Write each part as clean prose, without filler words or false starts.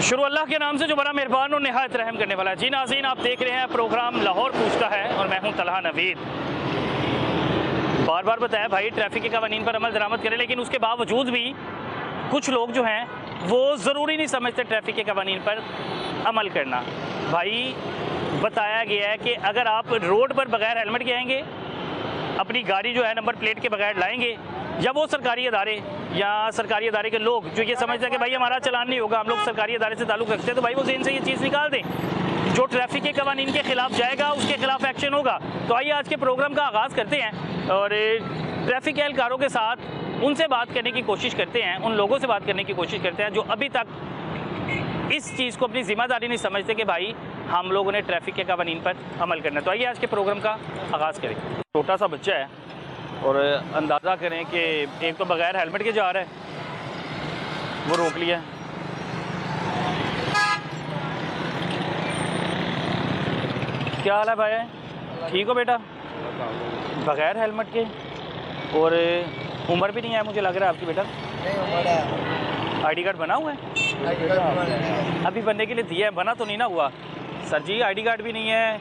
शुरू अल्लाह के नाम से जो बड़ा मेहरबान और निहायत रहम करने वाला है। जी नाज़रीन, आप देख रहे हैं प्रोग्राम लाहौर पूछता है और मैं हूं तलहा नवीद। बार बार बताया भाई ट्रैफिक के कवानीन पर अमल दरामद करें, लेकिन उसके बावजूद भी कुछ लोग जो हैं वो ज़रूरी नहीं समझते ट्रैफिक के कवानीन पर अमल करना। भाई बताया गया है कि अगर आप रोड पर बगैर हेलमेट के आएंगे, अपनी गाड़ी जो है नंबर प्लेट के बगैर लाएंगे, या वो सरकारी अदारे या सरकारी अदारे के लोग जो ये समझते हैं कि भाई हमारा चलान नहीं होगा, हम लोग सरकारी अदारे से ताल्लुक़ रखते हैं, तो भाई वो ज़हन से ये चीज़ निकाल दें। जो ट्रैफिक के कवानीन के ख़िलाफ़ जाएगा उसके ख़िलाफ़ एक्शन होगा। तो आइए आज के प्रोग्राम का आगाज़ करते हैं और ट्रैफिक के एहलकारों के साथ उनसे बात करने की कोशिश करते हैं, उन लोगों से बात करने की कोशिश करते हैं जो अभी तक इस चीज़ को अपनी ज़िम्मेदारी नहीं समझते कि भाई हम लोगों ने ट्रैफिक के कवानीन पर अमल करना है। तो आइए आज के प्रोग्राम का आगाज़ करें। छोटा सा बच्चा है और अंदाज़ा करें कि एक तो बगैर हेलमेट के जा रहा है, वो रोक लिया। क्या हाल है भाई? ठीक हो बेटा? बगैर हेलमेट के, और उम्र भी नहीं है मुझे लग रहा है आपकी बेटा? नहीं, उम्र है। आईडी कार्ड बना हुआ है? अभी बनने के लिए दिया है, बना तो नहीं ना हुआ? सर जी आईडी कार्ड भी नहीं है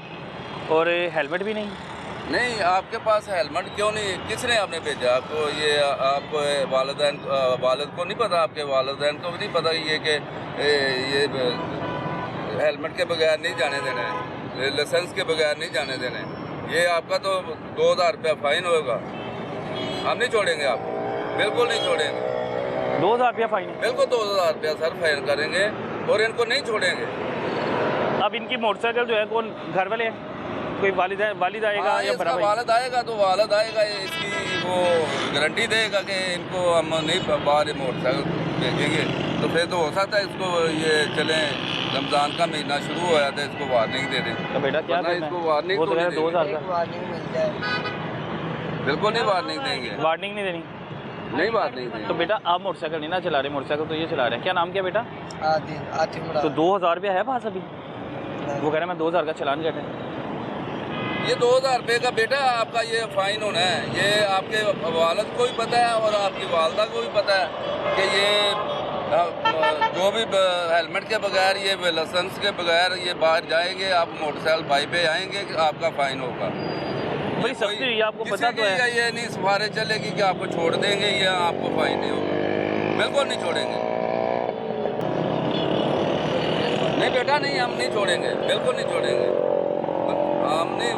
और हेलमेट भी नहीं। नहीं, आपके पास हेलमेट क्यों नहीं? किसने आपने भेजा आपको? ये आप वालिद को नहीं पता? आपके वालिदैन को भी नहीं पता ये कि ये हेलमेट के बगैर नहीं जाने देना है, लाइसेंस के बगैर नहीं जाने देना है? ये आपका तो 2000 रुपया फाइन होगा। हम नहीं छोड़ेंगे आपको, बिल्कुल नहीं छोड़ेंगे। 2000 रुपया फाइन? बिल्कुल 2000 रुपया सर फाइन करेंगे और इनको नहीं छोड़ेंगे। अब इनकी मोटरसाइकिल जो है कौन, घर वाले हैं? कोई वालिद आएगा या बड़ा भाई? वालिद आएगा तो वालिद आएगा, इसकी वो गारंटी देगा कि इनको हम नहीं बाहर मोटरसाइकिल भेजेंगे। तो फिर तो हो सकता है इसको ये चले रमज़ान का महीना शुरू हो जाता है, इसको वार्निंग दे दें। तो बेटा क्या करना इसको है? वार्निंग वो तो तो नहीं 2000 का वार्निंग मिल जाए। बिल्कुल नहीं वार्निंग देंगे, वार्निंग नहीं देनी। नहीं वार्निंग देंगे। तो बेटा आप मोटरसाइकिल नहीं ना चला रहे, मोटरसाइकिल तो ये चला रहे हैं। क्या नाम क्या बेटा? आतिफ। तो 2000 रुपया है पास अभी? वो कह रहे हैं मैं 2000 का चलान कटे। ये 2000 रुपये का बेटा आपका ये फाइन होना है। ये आपके वालिद को भी पता है और आपकी वालदा को भी पता है कि ये जो भी हेलमेट के बगैर, ये लाइसेंस के बगैर ये बाहर जाएंगे, आप मोटरसाइकिल बाइक पे आएंगे, आपका फाइन होगा। बड़ी सख्ती हुई, आपको पता तो है। ये नहीं सिफारिश चलेगी कि आपको छोड़ देंगे या आपको फाइन नहीं होगा। बिल्कुल नहीं छोड़ेंगे। नहीं बेटा नहीं, हम नहीं छोड़ेंगे, बिल्कुल नहीं छोड़ेंगे, हम नहीं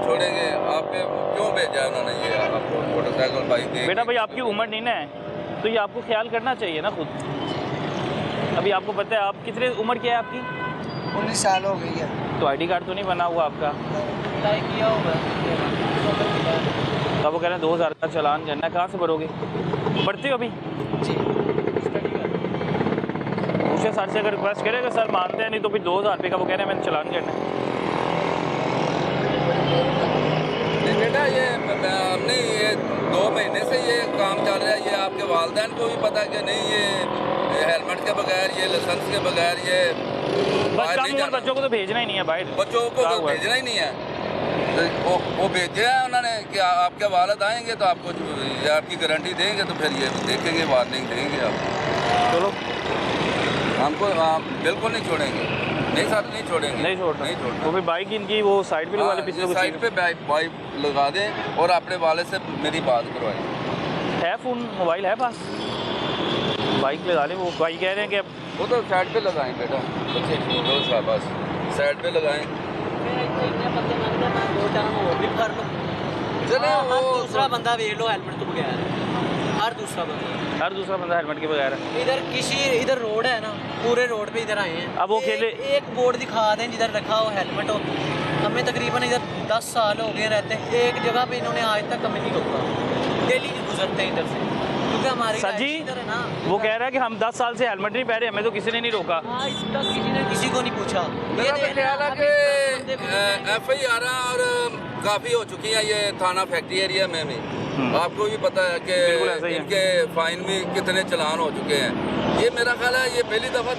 छोड़ेंगे। आपके क्यों भेजा उन्होंने ये आपको मोटरसाइकिल बाइक दे? बेटा भाई आपकी उम्र नहीं ना है तो ये आपको ख्याल करना चाहिए ना खुद। अभी आपको पता है आप कितने उम्र क्या है आपकी? 19 साल हो गई है। तो आईडी कार्ड तो नहीं बना हुआ आपका? किया होगा। तो वो कह रहे हैं 2000 का चलान करना है। कहाँ से भरोगे? पढ़ते हो अभी? जी। पूछे सर से, अगर रिक्वेस्ट करेगा सर मानते हैं, नहीं तो फिर 2000 रुपये का वो कह रहे हैं मैंने चलान करना है। नहीं बेटा, ये हमने ये 2 महीने से ये काम चल रहा है। ये आपके वालिदैन को भी पता कि नहीं, ये हेलमेट के बगैर, ये लाइसेंस के बगैर ये बस कम उम्र बच्चों को तो भेजना ही नहीं है भाई। बच्चों को तो भेजना ही नहीं है। तो वो भेजा है उन्होंने कि आपके वालिद आएंगे तो आपको आपकी गारंटी देंगे, तो फिर ये देखेंगे, वार्निंग देंगे आप। चलो हमको बिल्कुल नहीं छोड़ेंगे। नहीं सर, नहीं छोड़ेंगे, नहीं छोड़ना। नहीं छोड़ना। वो भी बाइक इनकी वो साइड पे लगा ले, पिछले साइड पे बाइक लगा दें और अपने वाले से मेरी बात करवाएं। है फ़ोन, मोबाइल है पास? बाइक लगा ले। वो भाई कह रहे हैं कि वो तो साइड पे लगाएं बेटा, बच्चे बस साइड पे लगाएं। चले वो दूसरा बंदा देख लो हेलमेट तो बगैर है। हर दूसरा बंदा हेलमेट के बगैर है। इधर रोड है ना, पूरे रोड पे इधर आए हैं। अब वो खेले एक बोर्ड दिखा दें जिधर रखा हो हेलमेट हो। हमें तकरीबन इधर 10 साल हो गए रहते हैं, एक जगह पे इन्होंने आज तक हमें नहीं रोका। डेली गुजरते हैं इधर से, क्योंकि हमारी सर जी इधर है ना। वो कह रहा है कि हम 10 साल से हेलमेट नहीं पहने, हमें तो किसी ने नहीं रोका। हाँ, इसका किसी ने किसी को नहीं पूछा। मेरा तो ख्याल है कि FIR और काफ़ी हो चुकी है ये थाना फैक्ट्री एरिया में भी। आपको भी पता है कि इनके फाइन भी कितने चलान हो चुके हैं। ये मेरा ख्याल है ये पहली दफ़ा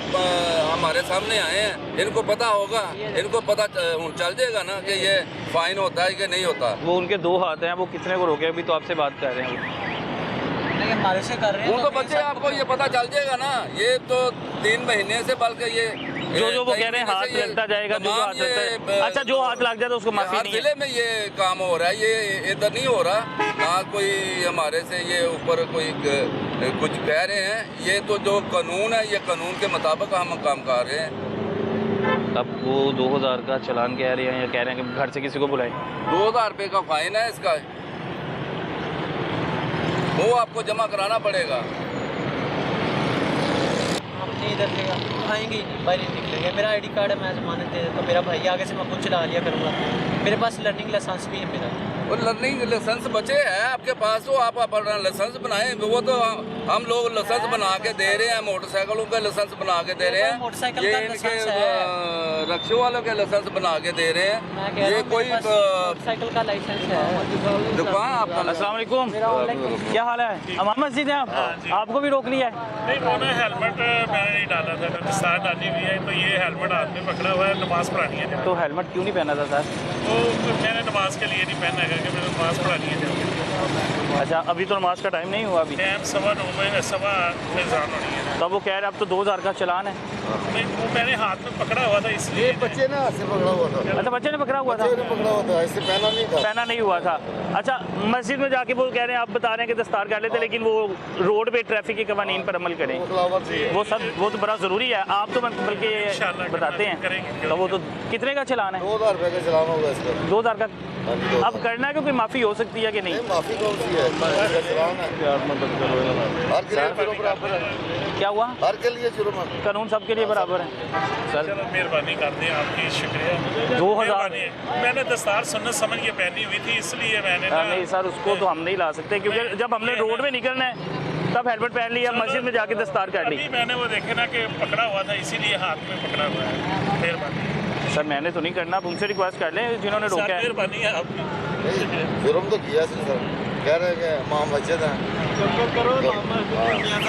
हमारे सामने आए हैं। इनको पता होगा, इनको पता चल जाएगा ना कि ये फाइन होता है कि नहीं होता। वो उनके 2 हाथ हैं, वो कितने को रोके? अभी तो आपसे बात कर रहे हैं। नहीं हमारे से कर रहे हैं वो तो बच्चे आपको ये पता चल जाएगा ना, ये तो 3 महीने से, बल्कि ये जो वो कह रहे हैं हाथ लगता जाएगा, जो हाथ लगता है। अच्छा, जो हाथ लग जाए तो उसको माफी हर नहीं है। जिले में ये काम हो रहा है, ये इधर नहीं हो रहा ना, कोई हमारे से ये ऊपर कोई कुछ कह रहे हैं। ये तो जो कानून है, ये कानून के मुताबिक हम काम कर रहे हैं। अब वो 2000 का चालान कह रहे हैं या कह रहे हैं कि घर से किसी को बुलाए। 2000 रुपये का फाइन है इसका, वो आपको जमा कराना पड़ेगा। हम नहीं इधर से आएंगे ही नहीं, बाहर ही निकलेंगे। मेरा आईडी कार्ड है, मैं जमानत दे देता हूँ। मेरा भाई आगे से मैं खुद चला लिया करूँगा। मेरे पास लर्निंग लाइसेंस भी है मेरा। और लर्निंग लाइसेंस बचे हैं आपके पास, तो आप अपना लाइसेंस बनाएं। वो तो हम लोग लाइसेंस बना के दे रहे हैं, मोटरसाइकिलों के लाइसेंस बना के दे रहे हैं, मोटरसाइकिल ये का इनके लाइसेंस है। रिक्शे वालों के लाइसेंस बना के दे रहे मैं हैं। कह रहा ये हूँ कोई मेरे पास मोटरसाइकिल का लाइसेंस है। दुकान आपका अस्सलाम वालेकुम, क्या हाल है? अमान मस्जिद है आप? आपको भी रोक लिया है? नहीं, वो ना हेलमेट मैंने नहीं डाला था, दस्तार डाली हुई है, तो ये हेलमेट हाथ में पकड़ा हुआ है, नमाज पढ़ानी है जहाँ। तो हेलमेट क्यों नहीं पहना था सर? तो मैंने नमाज के लिए नहीं पहना है, क्योंकि मैंने नमाज पढ़ानी है जहाँ। अच्छा, अभी तो नमाज का टाइम नहीं हुआ अभी। टाइम 9:15 में जान होनी है। तो वो कह रहे अब तो 2000 का चालान है। नहीं, वो मैंने हाथ में पकड़ा हुआ था इसलिए। बच्चे ना ऐसे पकड़ा हुआ था, अच्छा, बच्चे ने पकड़ा हुआ था, पकड़ा हुआ था, ऐसे पहना नहीं था। पहना नहीं हुआ था। अच्छा, मस्जिद में जाके वो कह रहे हैं, आप बता रहे हैं कि दस्तार कर लेते, लेकिन वो रोड पे ट्रैफिक के कवानीन पर अमल करें। वो तो बड़ा ज़रूरी है। आप तो बल्कि इंशाल्लाह बताते हैं। करेंगे। तो वो तो कितने का चालान है? 2000 रुपये का चलाना होगा इसका। 2000 का। अब करना है क्योंकि माफ़ी हो सकती है कि नहीं? माफी कौन सी है, चलान है। हर के लिए बराबर है, क्या हुआ? हर के लिए जुर्म है। कानून सबके लिए बराबर है सर। चलो मेहरबानी कर दें आपकी, शुक्रिया। 2000 मेहरबानी। मैंने दस्तार सुन्नत समझ के पहनी हुई थी, इसलिए मैंने ना। नहीं सर, उसको तो हम नहीं ला सकते, क्योंकि जब हमने रोड में निकलना है तब हेलमेट पहन लिया, मस्जिद में जाके दस्तार कर ली। अभी मैंने वो देखे ना कि पकड़ा हुआ था, इसीलिए हाथ में पकड़ा हुआ है। मेहरबानी सर, मैंने तो नहीं करना, आप उनसे रिक्वेस्ट कर लें जिन्होंने सर, रोका है। मेहरबानी है आपकी। नहीं, जुर्म तो किया इसने सर, कह रहे हैं कि मां मस्जिद है।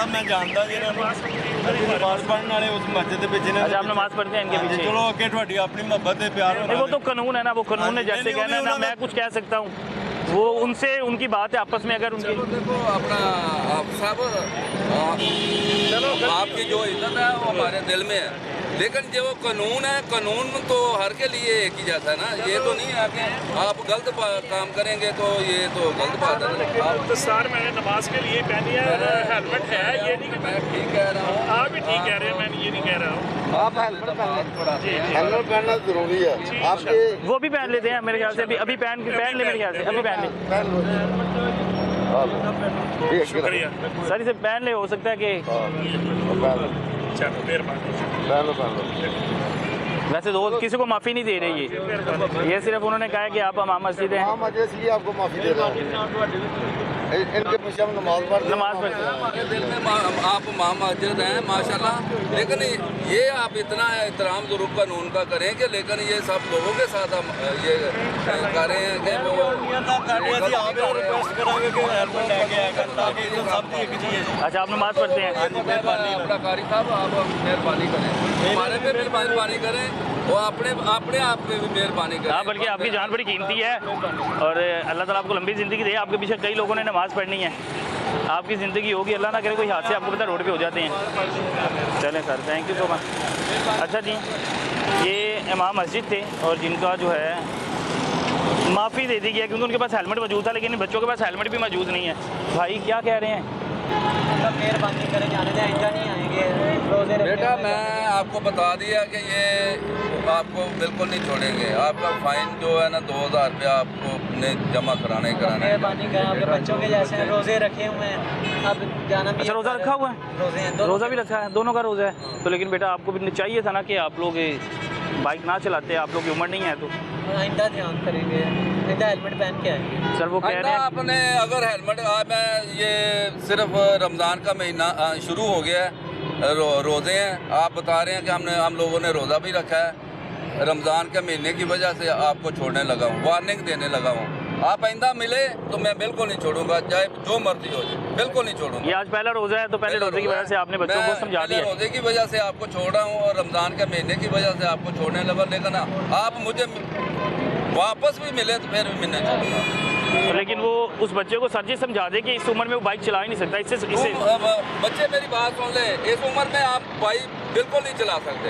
मैं जानता जी नमाज पढ़ने वाले उस मस्जिद के पीछे ने। अच्छा, आप नमाज पढ़ते हैं इनके पीछे? चलो अगे थोड़ी अपनी मोहब्बत है, प्यार नहीं, वो तो कानून है ना, वो कानून ने जैसे नहीं, कहना है ना, मैं कुछ कह सकता हूँ। वो उनसे उनकी बात है आपस में, अगर उनकी। चलो देखो अपना आप साहब, आपकी जो इज्जत है वो हमारे दिल में है, लेकिन जो कानून है, कानून तो हर के लिए एक ही जैसा है ना। ये तो नहीं है कि आप गलत काम करेंगे तो ये तो गलत बात है ना। आप दस्तार मैंने नमाज के लिए पहनी है, हेलमेट है, ये नहीं कि मैं ठीक कह रहा हूँ, आप भी ठीक कह रहे हैं, मैं ये नहीं कह रहा हूँ। आप हेलमेट हेलमेट पहनना जरूरी है। आपके वो भी पहन लेते हैं मेरे ख्याल से, अभी पहन ले मेरे ख्याल से, अभी पहन ले पहन लो। शुक्रिया, सर, इसे पहन ले, हो सकता है कि चलो मेहरबानी। पहन लो। वैसे तो किसी को माफ़ी नहीं दे रही ये सिर्फ उन्होंने कहा है कि आप इमाम मस्जिद हैं। हाँ, मस्जिद इसलिए आपको माफी दे रहा हूँ। इनके पीछे हम नमाज पढ़ते हैं। नमाज पढ़ते हैं। हमारे दिल में आप मां मस्जिद हैं माशाल्लाह, लेकिन ये आप इतना एहतराम जरूर कानून का करें कि, लेकिन ये सब लोगों के साथ हम ये कर रहे हैं कि वो रिक्वेस्ट करेंगे कि हेलमेट लेके आया कर, ताकि ये सब की एक चीज है। अच्छा, आप नमाज पढ़ते हैं? अपना कारी साहब आप मेहरबानी करें, हमारे पे भी मेहरबानी करें, वो अपने आप पे भी मेहरबानी करें। हाँ, बल्कि आपकी जान बड़ी कीमती है और अल्लाह ताला आपको लंबी ज़िंदगी दे। आपके पीछे कई लोगों ने नमाज़ पढ़नी है, आपकी ज़िंदगी होगी, अल्लाह ना करे कोई हादसे आपको पता रोड पे हो जाते हैं। चलें sir, thank you so much. अच्छा जी, ये इमाम मस्जिद थे और जिनका जो है माफ़ी दे दी गई है क्योंकि उनके पास हेलमेट मौजूद था, लेकिन इन बच्चों के पास हेलमेट भी मौजूद नहीं है। भाई क्या कह रहे हैं? मेहरबानी करें, जाने दें, आइंदा नहीं आएंगे। रोजे रखें। बेटा मैं आपको बता दिया कि ये आपको बिल्कुल नहीं छोड़ेंगे। आपका फाइन जो है ना 2000 रुपया आपको ने जमा कराने कराना है। मेहरबानी करें, आपके बच्चों के जैसे हैं, रोजे रखे हुए हैं, अब जाना भी। अच्छा, रोज़ा रखा हुआ है? रोजे हैं, दोनों रोज़ा भी रखा है, दोनों का रोज़ा है। तो लेकिन बेटा आपको भी चाहिए था ना कि आप लोग बाइक ना चलाते, आप लोग की उम्र नहीं है तो। आइंदा ध्यान करेंगे, आइंदा हेलमेट पहन के आएंगे। सर वो कह रहे हैं आपने अगर हेलमेट मैं ये सिर्फ रमज़ान का महीना शुरू हो गया है, रोज़े हैं, आप बता रहे हैं कि हम लोगों ने रोज़ा भी रखा है, रमज़ान के महीने की वजह से आपको छोड़ने लगा हूँ, वार्निंग देने लगा हूँ। आप आइंदा मिले तो मैं बिल्कुल नहीं छोड़ूंगा, चाहे जो मर्जी हो जाए, बिल्कुल नहीं छोड़ूंगा। ये आज पहला रोज़ा है तो पहले रोज़े की वजह से आपने बच्चों को समझा पहले दिया। रोज़े की वजह से आपको छोड़ा हूँ और रमज़ान के महीने की वजह से आपको छोड़ने लगा, लेकिन आप मुझे वापस भी मिले तो फिर भी मैं नहीं छोड़ूंगा। लेकिन वो उस बच्चे को सर जी समझा दे कि इस उम्र में वो बाइक चला ही नहीं सकता, इससे बच्चे मेरी बात सुन ले, इस उम्र में आप बाइक बिल्कुल नहीं चला सकते,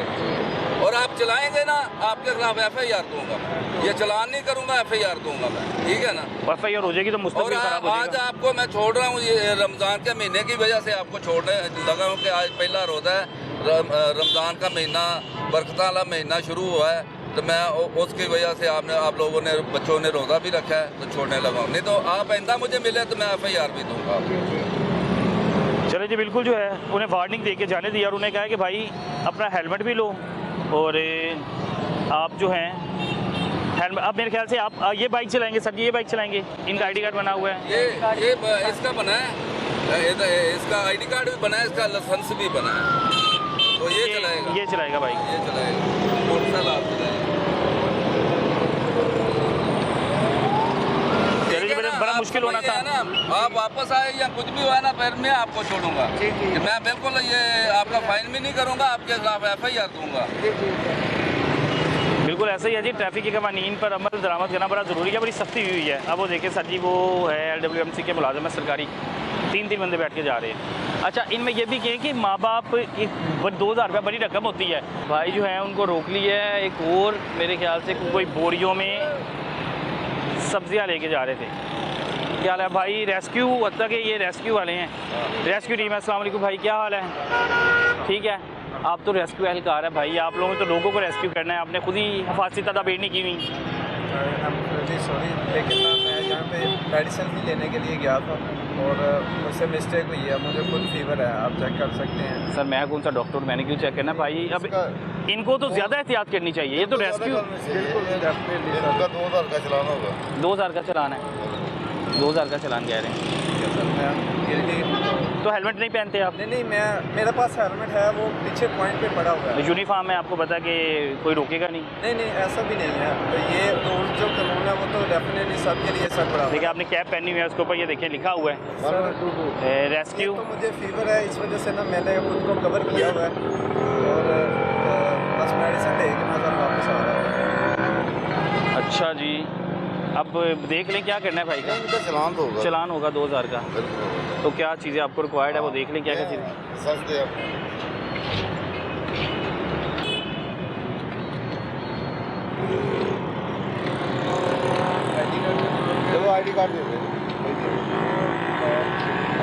और आप चलाएंगे ना आपके खिलाफ FIR दूंगा, ये चलान नहीं करूंगा FIR दूंगा मैं, ठीक है ना। FIR हो जाएगी तो मुस्तकबिल खराब हो आज जाएगा। आपको मैं छोड़ रहा हूँ, ये रमज़ान के महीने की वजह से आपको छोड़ने लगा हूँ कि आज पहला रोज़ा है, रमज़ान का महीना बरकत वाला महीना शुरू हुआ है, तो मैं उसकी वजह से आप लोगों ने बच्चों ने रोज़ा भी रखा है तो छोड़ने लगा हूँ, नहीं तो आप आइंदा मुझे मिले तो मैं FIR भी दूंगा। चले जी, बिल्कुल जो है उन्हें वार्निंग दे के जाने दिया और उन्हें कहा है कि भाई अपना हेलमेट भी लो, और आप जो हैं हेलमेट, अब मेरे ख्याल से आप ये बाइक चलाएंगे सर जी, ये बाइक चलाएंगे, इनका ID कार्ड बना हुआ है, ये इसका बना है, इसका ID कार्ड भी बना है, इसका लाइसेंस भी बना है, तो ये चलाएगा, ये चलाएगा बाइक, ये चलाएगा, मोटरसाइकिल आप चलाएगा। बड़ा मुश्किल होना था ना, आप वापस आए या कुछ भी हुआ ना फिर मैं आपको छोड़ूंगा, मैं बिल्कुल ये आपका फाइन भी नहीं करूंगा, आपके खिलाफ FIR दूंगा। बिल्कुल ऐसा ही है जी, ट्रैफिक के कवानीन पर अमल दरामद करना बड़ा ज़रूरी है, बड़ी सख्ती हुई है। अब वो देखें सर जी, वो है LWMC के मुलाजिम है सरकारी, 3 बंदे बैठ के जा रहे हैं। अच्छा, इनमें यह भी कहें कि माँ बाप 2000 रुपये बड़ी रकम होती है, भाई जो है उनको रोक लिया है, एक और मेरे ख्याल से कोई बोरियों में सब्जियां लेके जा रहे थे, क्या हाल है भाई? रेस्क्यू होता कि ये रेस्क्यू वाले हैं, रेस्क्यू टीम है। अस्सलाम वालेकुम भाई, क्या हाल है? ठीक है, आप तो रेस्क्यू एहलकार है भाई, आप लोगों ने तो लोगों को रेस्क्यू करना है, आपने खुद ही हिफाजती तदाबीर नहीं की हुई। सॉरी, लेकिन मैं यहाँ पे मेडिसिन भी लेने के लिए गया था और मुझसे मिस्टेक हुई है, मुझे खुद फीवर है, आप चेक कर सकते हैं। सर मैं कौन सा डॉक्टर, मैंने क्यों चेक करना भाई? अब इनको तो ज़्यादा एहतियात करनी चाहिए, ये तो रेस्क्यू। इनका 2000 का चलान होगा, 2000 का चलान है, 2000 का चलान कह रहे हैं, तो हेलमेट नहीं पहनते आप? नहीं, मेरे पास हेलमेट है, वो पीछे पॉइंट पे पड़ा हुआ है। यूनिफॉर्म है, आपको पता कि कोई रोकेगा नहीं। नहीं, ऐसा भी नहीं है, तो ये रूल जो कानून है वो तो डेफिनेटली सबके लिए सब बड़ा। देखिए आपने कैप पहनी हुई है, उसके ऊपर ये देखिए लिखा हुआ है रेस्क्यू। तो मुझे फीवर है, इस वजह से ना मैंने खुद को कवर किया हुआ है और बस मेडिसिन लेके मैं सर वापस आ रहा हूँ। अच्छा जी, अब देख लें क्या करना है भाई का? इनका चलान तो होगा, चलान होगा 2000 का, बिल्कुल। तो क्या चीज़ें आपको रिक्वायर्ड है वो देख लें, क्या क्या चीज़ें। सस्ते आप चलो ID कार्ड दे दे,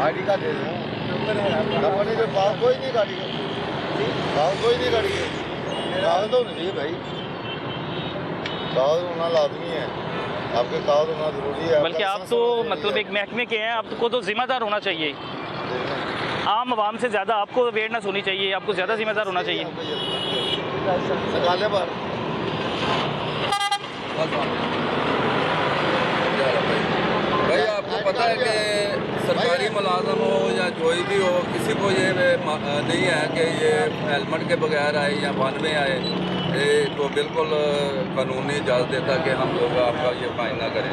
ID कार्ड दे दो, नंबर के पास कोई नहीं गाड़ी का, कागज कोई नहीं गाड़ी के, कागज तो नहीं चाहिए भाई, कागज होना लाजमी है, आपके कागज होना जरूरी है। बल्कि आप तो मतलब एक महकमे के हैं, आपको तो जिम्मेदार होना चाहिए, आम आवाम से ज़्यादा आपको अवेयरनेस होनी चाहिए, आपको ज़्यादा जिम्मेदार होना चाहिए। निकाले पर भाई आपको पता है कि सरकारी मुलाजम हो या कोई भी हो, किसी को ये नहीं है कि ये हेलमेट के बगैर आए या वन में आए, ये तो बिल्कुल कानूनी इजाज़त देता कि हम लोग आपका ये फाइन ना करें।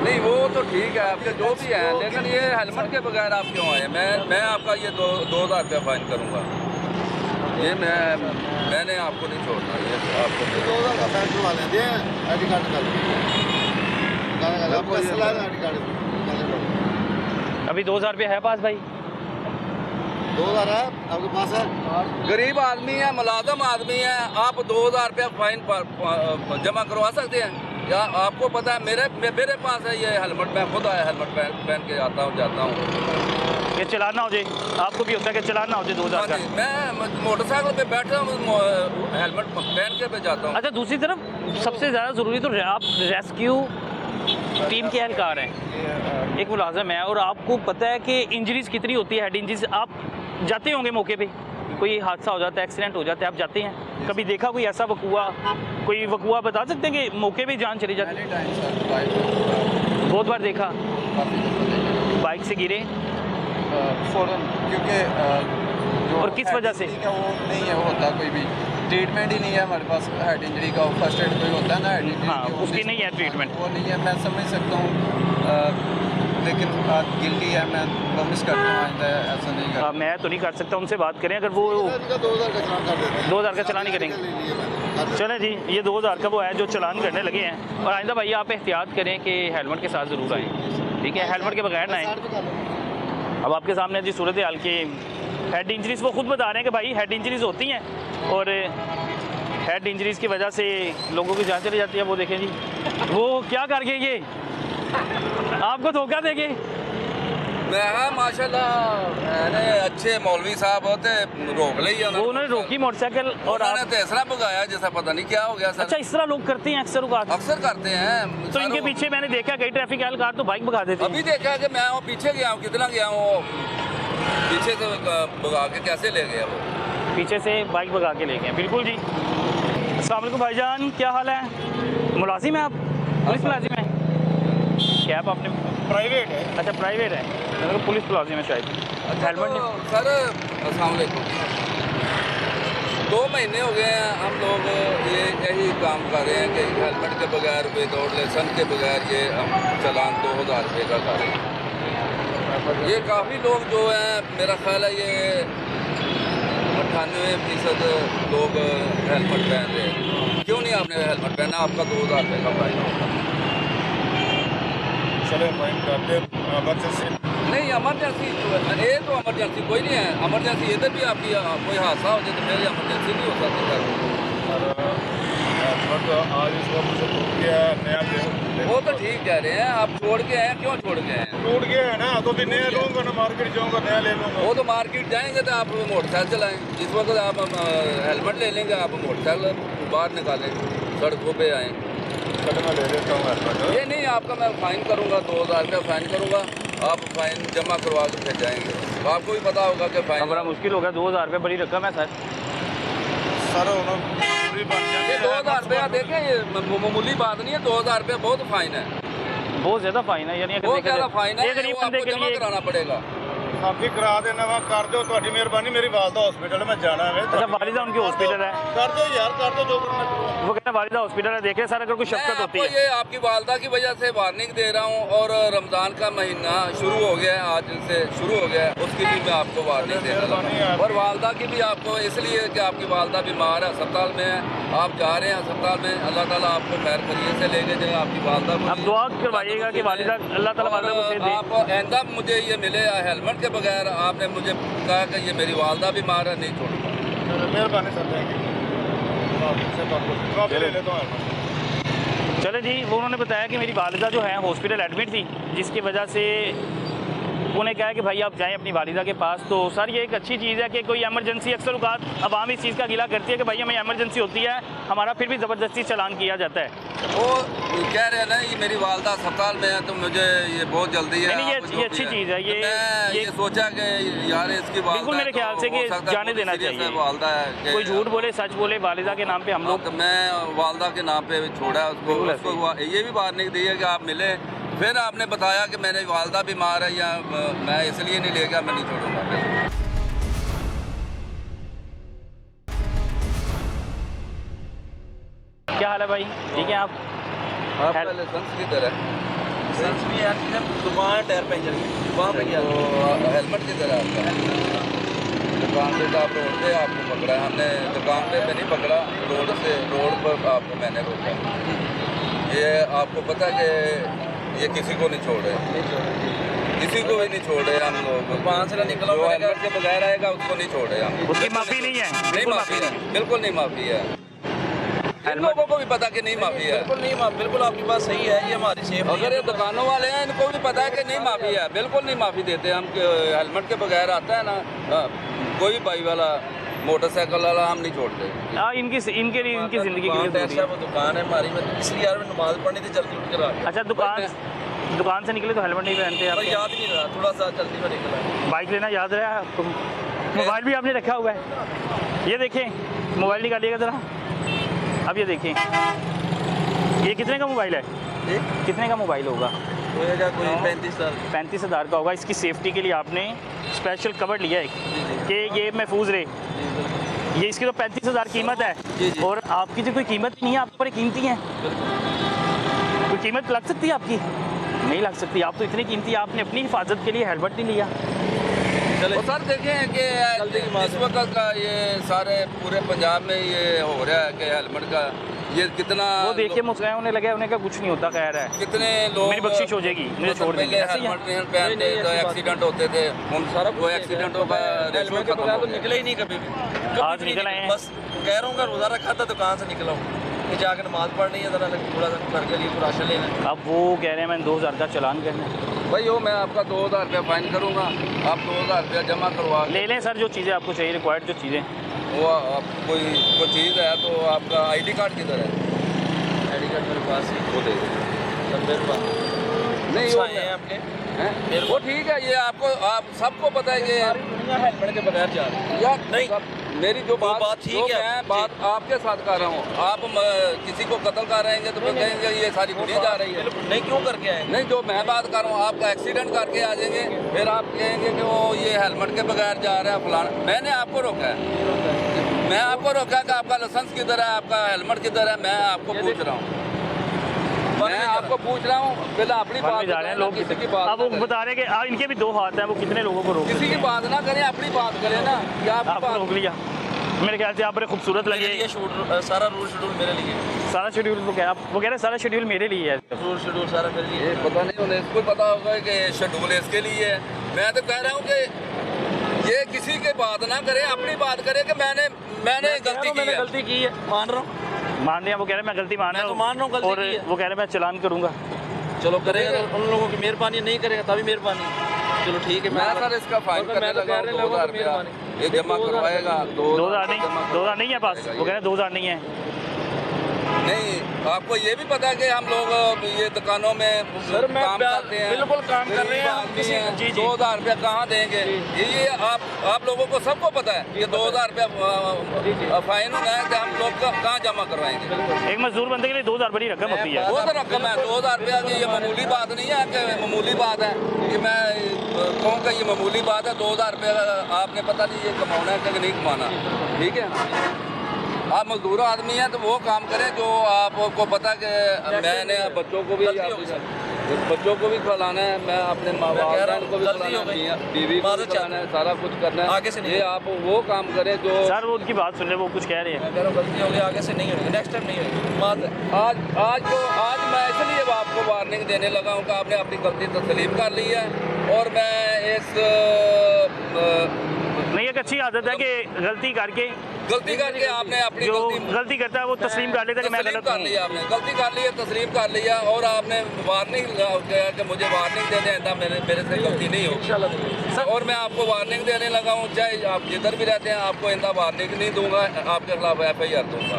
नहीं वो तो ठीक है आपके जो भी है, लेकिन ये हेलमेट के बगैर आप क्यों आए? मैं आपका ये 2000 रुपया फाइन करूँगा, ये मैंने आपको नहीं छोड़ना, ये आपको 2000 का फाइन चुका लेते हैं, ID कार्ड निकाल आपका ID कार्ड अभी 2000 रुपये है पास भाई? 2000 है आपके पास है? गरीब आदमी है, मुलाजम आदमी है, आप 2000 रुपया फाइन जमा करवा सकते हैं? या आपको पता है मेरे पास है ये हेलमेट, मैं खुद आया हेलमेट पहन के जाता हूँ। ये चलान ना हो जाए, आपको भी होता है कि चलान ना हो जाए 2000 का? मैं मोटरसाइकिल पे बैठा हूँ, हेलमेट पहन के पे जाता हूँ। अच्छा, दूसरी तरफ सबसे ज़्यादा ज़रूरी तो आप रेस्क्यू टीम के एहलकार हैं, एक मुलाजम है, और आपको पता है कि इंजरीज कितनी होती है, हेड इंजरीज। आप जाते होंगे मौके पे, कोई हादसा हो जाता है, एक्सीडेंट हो जाता है, आप जाते हैं? कभी देखा कोई ऐसा वकूआ, कोई वकूआ बता सकते हैं कि मौके पे जान चली जाती है? बहुत बार देखा, बाइक से गिरे फ़ौरन, क्योंकि और किस वजह से? वो नहीं है, वो होता कोई भी ट्रीटमेंट ही नहीं है हमारे पास हेड इंजरी का। फर्स्ट एड कोई होता है ना हेड इंजरी, हाँ, उसकी नहीं है ट्रीटमेंट, वो नहीं है। मैं समझ सकता हूँ, लेकिन गिल्टी है, मैं प्रॉमिस करता हूँ आइंदा ऐसा नहीं करता। मैं तो नहीं कर सकता, उनसे बात करें, अगर वो 2000 का चलान कर देते हैं, 2000 का चलान ही करेंगे। लिए मैंने चलें जी, ये 2000 का वो है जो चालान करने लगे हैं। और आइंदा भाई आप एहतियात करें कि हेलमेट के साथ ज़रूर आएँ, ठीक है, हेलमेट के बगैर ना आएँ। अब आपके सामने जी सूरत हाल की हेड इंजरीज़ वो खुद बता रहे हैं कि भाई हेड इंजरीज़ होती हैं और हेड इंजरीज़ की वजह से लोगों की जान चली जाती है। वो देखें जी, वो क्या कर गए, ये आपको धोखा देंगे। मैं माशाल्लाह मैंने अच्छे मौलवी साहब होते रोक ली वो उन्होंने रोकी मोटरसाइकिल और उन्होंने तो ऐसा भगाया जैसा पता नहीं क्या हो गया सर। अच्छा, इस तरह लोग करते हैं अक्सर औकात। अक्सर करते हैं तो इनके पीछे मैंने देखा कई ट्रैफिक एहलकार तो बाइक भगा देते हैं। अभी देखा कि मैं वो पीछे गया हूँ, कितना गया हूँ, वो पीछे से भगा के कैसे ले गया वो, पीछे से बाइक भगा के ले गए। बिल्कुल जी। अस्सलाम वालेकुम भाईजान, क्या हाल है? मुलाजिम है आप? पुलिस मुलाजिम है? कैब आपने प्राइवेट है। अच्छा प्राइवेट है, मेरे को पुलिस मुलाजिम है शायद। अच्छा हेलमेट तो सर अस्सलाम वालेकुम, 2 महीने हो गए हैं हम लोग ये यही काम कर रहे हैं कि हेलमेट के बगैर विदाउट लाइसेंस के बगैर ये हम चालान 2000 रुपये का कर रहे हैं। ये काफ़ी लोग जो हैं, मेरा ख्याल है ये 98% लोग हेलमेट पहन रहे हैं। क्यों नहीं आपने हेलमेट पहना? आपका 2000 रुपये का फाइन होगा। चले फाइन करते इमरजेंसी नहीं, इमरजेंसी ये तो इमरजेंसी कोई नहीं है। इमरजेंसी इधर भी आपकी कोई हादसा हो जाए तो फिर इमरजेंसी नहीं हो सकती सर। हेलमेट आज इस वक्त मुझे टूट गया है, नया दे वो तो ठीक कह रहे हैं, आप छोड़ के आए, क्यों छोड़ के आए? टूट गया है ना, तो भी नया लूँगा ना, मार्केट जाऊँगा नया ले लूँगा। वो तो मार्केट जाएंगे तो आप मोटरसाइकिल चलाएं, जिस वक्त आप हेलमेट ले लेंगे आप मोटरसाइकिल बाहर निकालें, सड़कों पे आएँ। चलो मैं ले लेता हूँ हेलमेट। ये नहीं, आपका मैं फ़ाइन करूँगा, 2000 रुपया फ़ाइन करूँगा, आप फ़ाइन जमा करवा के फिर जाएंगे। तो आपको भी पता होगा कि अब फ़ाइन बड़ा मुश्किल होगा, 2000 रुपये बड़ी रकम है सर। सर पूरी बन ये जाएगी। 2000 रुपया देखें, ये मामूली बात नहीं है। 2000 रुपये बहुत फ़ाइन है, बहुत ज़्यादा फाइन है, यानी अगर बहुत देखा ज़्यादा जाए फ़ाइन है, एक गरीब वो बंदे आपको के जमा लिए। कराना पड़ेगा। आप भी करा देना, वहाँ कर दो, थोड़ी मेहरबानी। मेरी वालदा हॉस्पिटल में जाना है। अच्छा, वालिदा उनकी हॉस्पिटल है? कर दो यार, कर दो जो करना करो। वो कहते हैं वालिदा हॉस्पिटल है। देखें सर, अगर कोई मैं शक्कत होती आपको है। ये आपकी वालदा की वजह से वार्निंग दे रहा हूँ, और रमज़ान का महीना शुरू हो गया है, आज से शुरू हो गया है, उसकी भी मैं आपको वार्निंग दे रहा हूँ। और वालदा की भी आपको इसलिए कि आपकी वालदा बीमार है, अस्पताल में है, आप जा रहे हैं अस्पताल में, अल्लाह ताला आपको खैर खैरियत से लेके जाए। आपकी वालदा को आप दुआ करवाइएगा कि वालिदा, अल्लाह ताला वालिदा को सेहत दे। आप आइंदा मुझे ये मिले हेलमेट के बगैर, आपने मुझे कहा कि ये मेरी वालदा बीमार है, नहीं छोड़ूंगा। मेहरबानी सर, थैंक यू। ले लेता हूँ हेलमेट। चले जी, वो उन्होंने बताया कि मेरी वालिदा जो है हॉस्पिटल एडमिट थी, जिसकी वजह से उन्हें कहा कि भाई आप जाएं अपनी वालिदा के पास। तो सर ये एक अच्छी चीज़ है कि कोई इमरजेंसी, अक्सर औकात अवाम इस चीज़ का गिला करती है कि भाई हमें इमरजेंसी होती है, हमारा फिर भी ज़बरदस्ती चालान किया जाता है। वो कह रहे हैं ना, ये मेरी वालदा अस्पताल में है तो मुझे ये बहुत जल्दी है। नहीं, आपको जो ये भी अच्छी चीज़ है। तो मैं ये सोचा कि यार इसकी वालदा बिल्कुल मेरे है, ख्याल तो से कि हो सकता है जाने बहुत देना सीरियस चाहिए। वालदा है कि कोई झूठ बोले सच बोले, वालिदा के नाम पे हम लोग तो मैं वालदा के नाम पे छोड़ा उसको। बिल्कुल उसको ये भी वार्निंग दी है कि आप मिले, फिर आपने बताया कि मैंने वालदा बीमार है या मैं इसलिए नहीं ले गया, मैं नहीं छोड़ूंगा। क्या हाल है भाई, ठीक है आप? आपका लाइसेंस किधर है? लाइसेंस भी है, दुकान टायर पंचर की वहाँ पे गया। तो हेलमेट किधर है आपका? दुकान पे तो आप रोड पे आपको पकड़ा है हमने, दुकान पे नहीं पकड़ा, रोड पर आपको मैंने रोका। ये आपको पता है कि ये किसी को नहीं छोड़ रहे, किसी को भी नहीं छोड़ रहे हम लोग। 5 से निकला जो हेलमेट के बगैर आएगा उसको नहीं छोड़ रहे हम। उसकी माफ़ी नहीं है? नहीं बिल्कुल माफ़ी है, बिल्कुल नहीं माफ़ी है। इन लोगों को भी पता कि नहीं माफ़ी है। बिल्कुल नहीं, बिल्कुल आपकी बात सही है, ये हमारी सेफ अगर ये दुकानों वाले हैं, इनको भी पता है कि नहीं माफ़ी है, बिल्कुल नहीं माफ़ी देते हम। हेलमेट के बगैर आता है ना कोई भी बाइक वाला, मोटरसाइकिल वाला, हम नहीं छोड़ते। हाँ, इनकी ज़िंदगी के लिए ज़रूरी है। वो दुकान है हमारी, मैं इसलिए यार मैं नमाज पढ़नी थी, जल्दी उठ कर आ गया। अच्छा, दुकान से निकले तो हेलमेट नहीं पहनते पर आप? याद नहीं रहा, थोड़ा सा जल्दी में निकला। बाइक लेना याद रहा आपको? मोबाइल भी आपने रखा हुआ है, ये देखें, मोबाइल निकालिएगा ज़रा। अब ये देखें, ये कितने का मोबाइल है? कितने का मोबाइल होगा? होएगा कोई 35,000 का होगा। इसकी सेफ्टी के लिए आपने स्पेशल कवर लिया है कि ये महफूज रहे। ये इसकी तो 35,000 कीमत है, और आपकी तो कोई कीमत नहीं है, आप पर कीमती हैं। कोई कीमत लग सकती है आपकी? नहीं लग सकती। आप तो इतनी कीमती, आपने अपनी हिफाजत के लिए हेलमेट नहीं लिया। और सर देखें कि इस वक्त का ये सारे पूरे पंजाब में ये हो रहा है कि हेलमेट का ये कितना वो देखिए मुस्कान होने लगे, उन्हें का कुछ नहीं होता, कह रहा है कितने लोग मेरी बख्शिश हो जाएगी, मुझे छोड़ देंगे। ऐसे ही है। हेलमेट नहीं पहनते तो एक्सीडेंट होते थे, हम सारा वो एक्सीडेंटों का रेशो हेलमेट के खत्म बगैर हो तो गया। निकले ही नहीं कभी भी। आज निकल आए हैं। बस कह रहा हूँ मैं रोज़ा रखा था तो कहाँ से निकला हूँ, कि जाकर नमाज पढ़नी है, ज़रा थोड़ा सा घर के लिए राशन लेना है। अब वो कह रहे हैं मैंने 2000 का चालान करना है। भाई वो मैं आपका 2000 रुपया फाइन करूँगा, आप 2000 रुपया जमा करवा ले लें सर जो चीज़ें आपको चाहिए, रिक्वायर्ड जो चीज़ें। वो आप कोई चीज़ है तो आपका आईडी कार्ड किधर है? आईडी कार्ड मेरे पास ही वो दे दो। 90 रुपये नहीं वो हैं आपके। हैं? वो ठीक है, ये आपको आप सबको पता है कि दुनिया हेलमेट के बगैर जा रही है। यार नहीं। मेरी जो वो बात बात ठीक जो है। मैं जी। बात आपके साथ कर रहा हूँ, आप किसी को कत्ल कर रहेंगे तो फिर कहेंगे ये सारी दुनिया जा रही है। बिल्कुल नहीं, क्यों करके आए? नहीं, जो मैं बात कर रहा हूँ आपका एक्सीडेंट करके आ जाएंगे, फिर आप कहेंगे कि वो ये हेलमेट के बगैर जा रहा है फलाना। मैंने आपको रोका है, मैं आपको रोका कि आपका लाइसेंस किधर है, आपका हेलमेट किधर है, मैं आपको पूछ रहा हूँ। मैं आपको पूछ रहा हूँ, पहले अपनी वन बात में जा रहे हैं लोग, किसी की बात अब ना वो करें। बता रहे हैं कि इनके भी 2 हाथ हैं, वो कितने लोगों को रोक किसी सकते की हैं। बात ना करें, अपनी बात करें ना कि आपकी आपको बात रोक लिया, मेरे ख्याल से आप बड़े खूबसूरत लगे। ये सारा रूल शेड्यूल मेरे लिए, सारा शेड्यूल वो क्या, वो कह रहे हैं सारा शेड्यूल मेरे लिए है। रूल शेड्यूल सारा मेरे लिए। ये पता नहीं उन्हें इसको पता होगा कि शेड्यूल इसके लिए है। मैं तो कह रहा हूँ कि ये किसी की बात ना करे, अपनी बात करे कि मैंने गलती की मैंने है। गलती की है, मान रहा हूँ। मान रहे हैं, वो कह रहे हैं मैं गलती मान मैं रहा तो हूँ, मान रहा हूँ गलती और की है। वो कह रहे हैं मैं चालान करूँगा। चलो करेगा, उन लोगों की मेहरबानी, नहीं करेगा तभी मेहरबानी। चलो ठीक है, मैं सर इसका फाइन करने लगा हूँ 2000 रुपया, ये जमा करवाएगा। 2000 नहीं, 2000 नहीं है पास, वो कह रहे हैं 2000 नहीं है। नहीं, आपको ये भी पता है कि हम लोग ये दुकानों में सर, मैं काम करते हैं, बिल्कुल काम कर रहे हैं, गरीब हम आदमी किसी- हैं, जी, जी। 2000 रुपया कहाँ देंगे? ये आप लोगों को सबको पता है कि 2000 रुपया फाइन होना है कि हम लोग कहाँ जमा करवाएंगे? एक मजदूर बंदे के लिए 2000 बड़ी रकम होती है। वो तो रकम है 2000 रुपया की, ये मामूली बात नहीं है कि मामूली बात है कि मैं कहूँ कि ये मामूली बात है। 2000 रुपया आपने पता नहीं ये कमाना है कि नहीं कमाना, ठीक है? आप मजदूर आदमी हैं तो वो काम करें जो आपको पता है कि मैंने बच्चों को भी खिलाना है, मैं अपने माँ बाप को भी खिलाना है, बीवी को भी खिलाना है, सारा कुछ करना है। आगे से नहीं। ये आप वो काम करें जो सर वो उनकी बात सुन ले, वो कुछ कह रहे हैं। मैं कह रहा हूँ गलती हो गई, आगे से नहीं होगी, नेक्स्ट टाइम नहीं होगी। बात है। आज मैं इसलिए आपको वार्निंग देने लगा हूँ कि आपने अपनी गलती तस्लीम कर ली है। और मैं इस नहीं, एक अच्छी आदत है कि गलती करके आपने अपनी जो गलती करता है वो तस्लीम कर लेता है कि मैं तस्लीम गलत कर हूँ। लिया, आपने गलती कर ली है, तस्लीम कर लिया। और आपने वार्निंग किया कि मुझे वार्निंग दे दें, मेरे से गलती नहीं होगी। इंशाल्लाह नहीं। और मैं आपको वार्निंग देने लगा हूँ, चाहे आप जिधर भी रहते हैं, आपको इंदा वार्निंग नहीं दूंगा, आपके खिलाफ FIR दूंगा।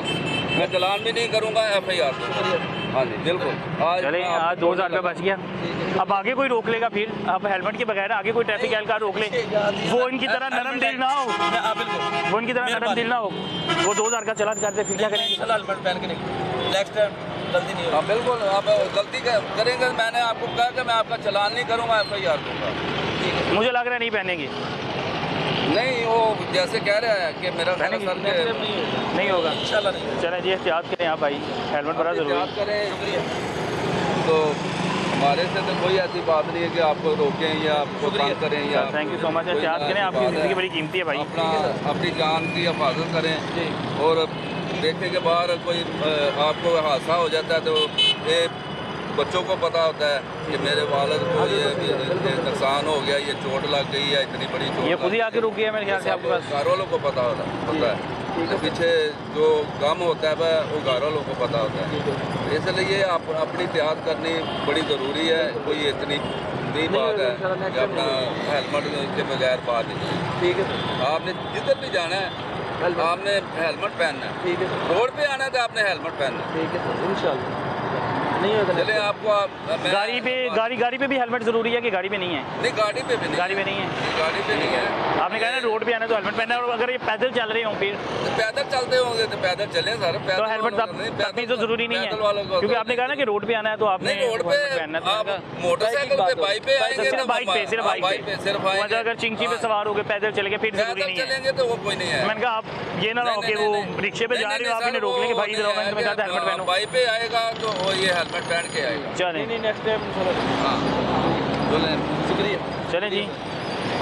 मैं चलान भी नहीं करूँगा, FIR दूंगा। हाँ जी बिल्कुल। चले आज 2000 रुपये बच गया। अब आगे कोई रोक लेगा, फिर अब हेलमेट के बगैर आगे कोई ट्रैफिक एहलकार रोक ले, वो इनकी तरह नरम दिल ना हो, बिल्कुल वो इनकी तरह नरम दिल ना हो, वो 2000 का चालान करते फिर क्या करेंगे? हेलमेट पहन के नहीं, नेक्स्ट टाइम गलती नहीं होगी। हाँ बिल्कुल, आप गलती करेंगे। मैंने आपको कहा कि मैं आपका चलान नहीं करूँगा, FIR दूंगा। मुझे लग रहा है नहीं पहनेंगे, नहीं, वो जैसे कह रहा है कि मेरा ख्याल है सर के नहीं होगा। इंशाल्लाह नहीं। चलें जी, एहतियात करें आप भाई, हेलमेट बड़ा ज़रूरी एहतियात है। करें तो हमारे से तो कोई ऐसी बात नहीं है कि आपको रोकें या आपको तंग करें या थैंक यू सो मच। एहतियात करें, आपकी ज़िंदगी बड़ी कीमती है भाई। अपनी जान की हिफाजत करें। और देखें कि बाहर कोई आपको हादसा हो जाता है तो ये बच्चों को पता होता है कि मेरे वालिद को ये नुकसान हो गया, ये चोट लग गई है, इतनी बड़ी चोट ये खुद ही आके रुक गया मेरे ख्याल से आपके पास। घर वालों को पता है तो पीछे जो गम होता है वो घर वालों को पता होता है। इसलिए आप अपनी एहतियात करनी बड़ी ज़रूरी है। कोई इतनी नहीं बात है कि अपना हेलमेट के बगैर बात नहीं। ठीक है, आपने जिधर भी जाना है आपने हेलमेट पहनना है। ठीक है, रोड पे आना है तो आपने हेलमेट पहनना है। ठीक है, इंशाल्लाह नहीं होगा। चले आपको गाड़ी पे भी हेलमेट ज़रूरी है कि गाड़ी पे नहीं है? नहीं, गाड़ी पे भी नहीं, गाड़ी पे नहीं है। गाड़ी पे नहीं है। आपने कहा ना रोड पे आना है तो हेलमेट पहनना है, और अगर ये पैदल चल रहे हों फिर पैदल चलते होंगे तो पैदल चले सर। तो हेलमेट अपनी तो ज़रूरी नहीं है, क्योंकि आपने कहा ना कि रोड पे आना है तो आपने नहीं, रोड पे पहनना है। आप मोटरसाइकिल पे बाइक पे आएंगे सिर्फ तो बाइक पे, सिर्फ बाइक पे सिर्फ आएंगे। अगर चिंची पे सवार हो गए, पैदल चले गए, फिर जरूरी पैदल नहीं है। चलेंगे तो वो कोई नहीं है। मैंने कहा आप ये ना हो कि वो रिक्शे पे जा रहे हो, आप इन्हें रोक लेंगे, भाई इधर आओ, मैंने तुम्हें कहा था हेलमेट पहनो। बाइक पे आएगा तो वो ये हेलमेट पहन के आएगा। चलें नहीं, नेक्स्ट टाइम हाँ बोले शुक्रिया। चलें जी,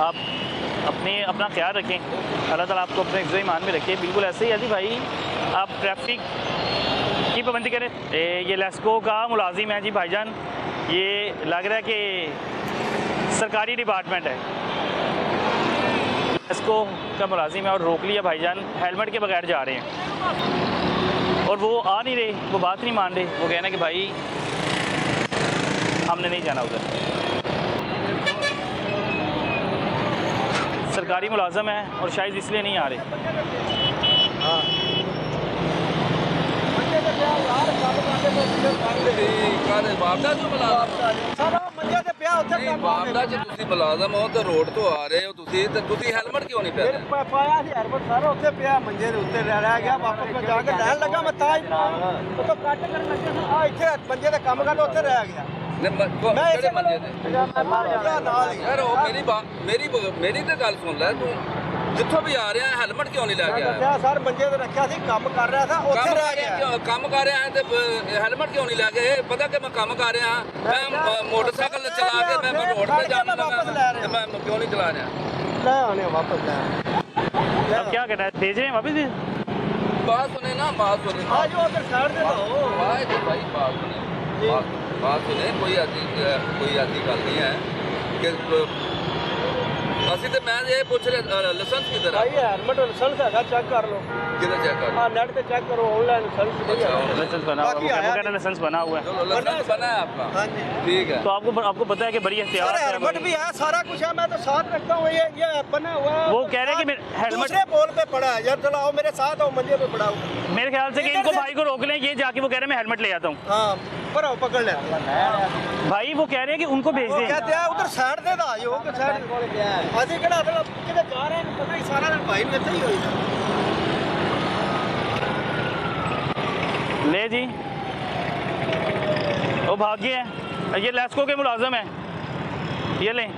आप अपना ख्याल रखें, अल्लाह ताला आपको अपने हिफ्ज़ ईमान में रखे। बिल्कुल ऐसे ही है जी भाई, आप ट्रैफिक की पाबंदी करें। ये लेस्को का मुलाजिम है जी भाईजान, ये लग रहा है कि सरकारी डिपार्टमेंट है, लेस्को का मुलाजिम है और रोक लिया भाईजान, हेलमेट के बगैर जा रहे हैं और वो आ नहीं रहे, वो बात नहीं मान रहे, वो कहना कि भाई हमने नहीं जाना उधर। सरकारी मुलाजम है और शायद इसलिए नहीं आ रहे। बाबदा जो ਬਾਬਦਾ ਜੇ ਤੁਸੀਂ ਮੁਲਾਜ਼ਮ ਹੋ ਤੇ ਰੋਡ ਤੋਂ ਆ ਰਹੇ ਹੋ ਤੁਸੀਂ ਹੈਲਮਟ ਕਿਉਂ ਨਹੀਂ ਪਹਿਨੇ? ਪਾਇਆ ਸੀ ਹੈਲਮਟ ਸਾਰਾ ਉੱਥੇ ਪਿਆ ਮੰਜੇ ਦੇ ਉੱਤੇ ਰਹਿ ਗਿਆ, ਵਾਪਸ ਮੈਂ ਜਾ ਕੇ ਲੈਣ ਲੱਗਾ, ਮੈਂ ਤਾਂ ਹੀ ਉਹ ਤੋਂ ਕੱਟ ਕਰਨ ਲੱਗਿਆ ਆ ਇੱਥੇ ਮੰਜੇ ਤੇ ਕੰਮ ਕਰਦਾ ਉੱਥੇ ਰਹਿ ਗਿਆ। ਕਿਹੜੇ ਮੰਜੇ ਤੇ? ਮੈਂ ਮਾਰ ਗਿਆ ਨਾਲ ਹੀ। ਯਾਰ ਉਹ ਮੇਰੀ ਤੇ ਗੱਲ ਸੁਣ ਲੈ, ਤੂੰ ਜਿੱਥੋਂ ਵੀ ਆ ਰਿਹਾ ਹੈਲਮਟ ਕਿਉਂ ਨਹੀਂ ਲੈ ਕੇ ਆਇਆ? ਦੱਸਿਆ ਸਰ ਮੰਜੇ ਤੇ ਰੱਖਿਆ ਸੀ, ਕੰਮ ਕਰ ਰਿਹਾ ਸੀ, ਉੱਥੇ ਰਹਿ ਗਿਆ। ਕੰਮ ਕਰ ਰਿਹਾ ਹੈ ਤੇ ਹੈਲਮਟ ਕਿਉਂ ਨਹੀਂ ਲੈ ਕੇ? ਪਤਾ ਕਿ ਮੈਂ ਕੰਮ ਕਰ ਰਿਹਾ, ਮੈਂ ਮੋਟਰਸਾਈਕਲ ਚਲਾ ਕੇ ਮੈਂ ਰੋਡ ਤੇ ਜਾਣ ਲੱਗਾ ਤੇ ਮੈਂ ਕਿਉਂ ਨਹੀਂ ਚਲਾ ਰਿਹਾ? ਲੈ ਆਣੇ वापस ले अब क्या करना है, भेज रहे हैं वापस? बात सुने ना, बात सुने। आज वो उधर साइड दे दो भाई बात सुने, बात सुने, कोई ऐसी गल नहीं है कि ਅਸੀਂ ਤੇ ਮੈਂ ਇਹ ਪੁੱਛ ਰਿਹਾ ਲਾਇਸੈਂਸ ਕਿਧਰ ਹੈ? भाई हेलमेट लाइसेंस हैगा, चेक कर लो। ਕਿਧਰ ਚੈੱਕ ਕਰ? हाँ नेट पे चेक करो, ऑनलाइन लाइसेंस नहीं है। लाइसेंस बना हुआ है, बाकी वो आया कहना लाइसेंस बना हुआ है, चलो लाइसेंस बना है आपका, हाँ जी। ठीक है। तो आपको पता है कि बड़ी एहतियात सर है हेलमेट भी है, सारा कुछ है, मैं तो साथ रखता हूँ, ये बना हुआ है। वो कह रहे हैं कि हेलमेट दूसरे पोल पे पड़ा है, यार चलो आओ मेरे साथ, आओ मंजे पे पड़ा हूँ। मेरे ख्याल से कि इनको भाई को रोक लें, ये जाके वो कह रहे हैं मैं हेलमेट ले आता हूँ। हाँ पर आओ पकड़ ले भाई वो कह रहे हैं कि उनको भेज वो दें। कहते हैं उधर साइड दे दा यो के साइड अजी केड़ा मतलब किधर जा रहे हैं पता ही सारा दिन भाई ने सही होई ले जी, वो भाग गए हैं, ये लेस्को के मुलाजम है, ये लें,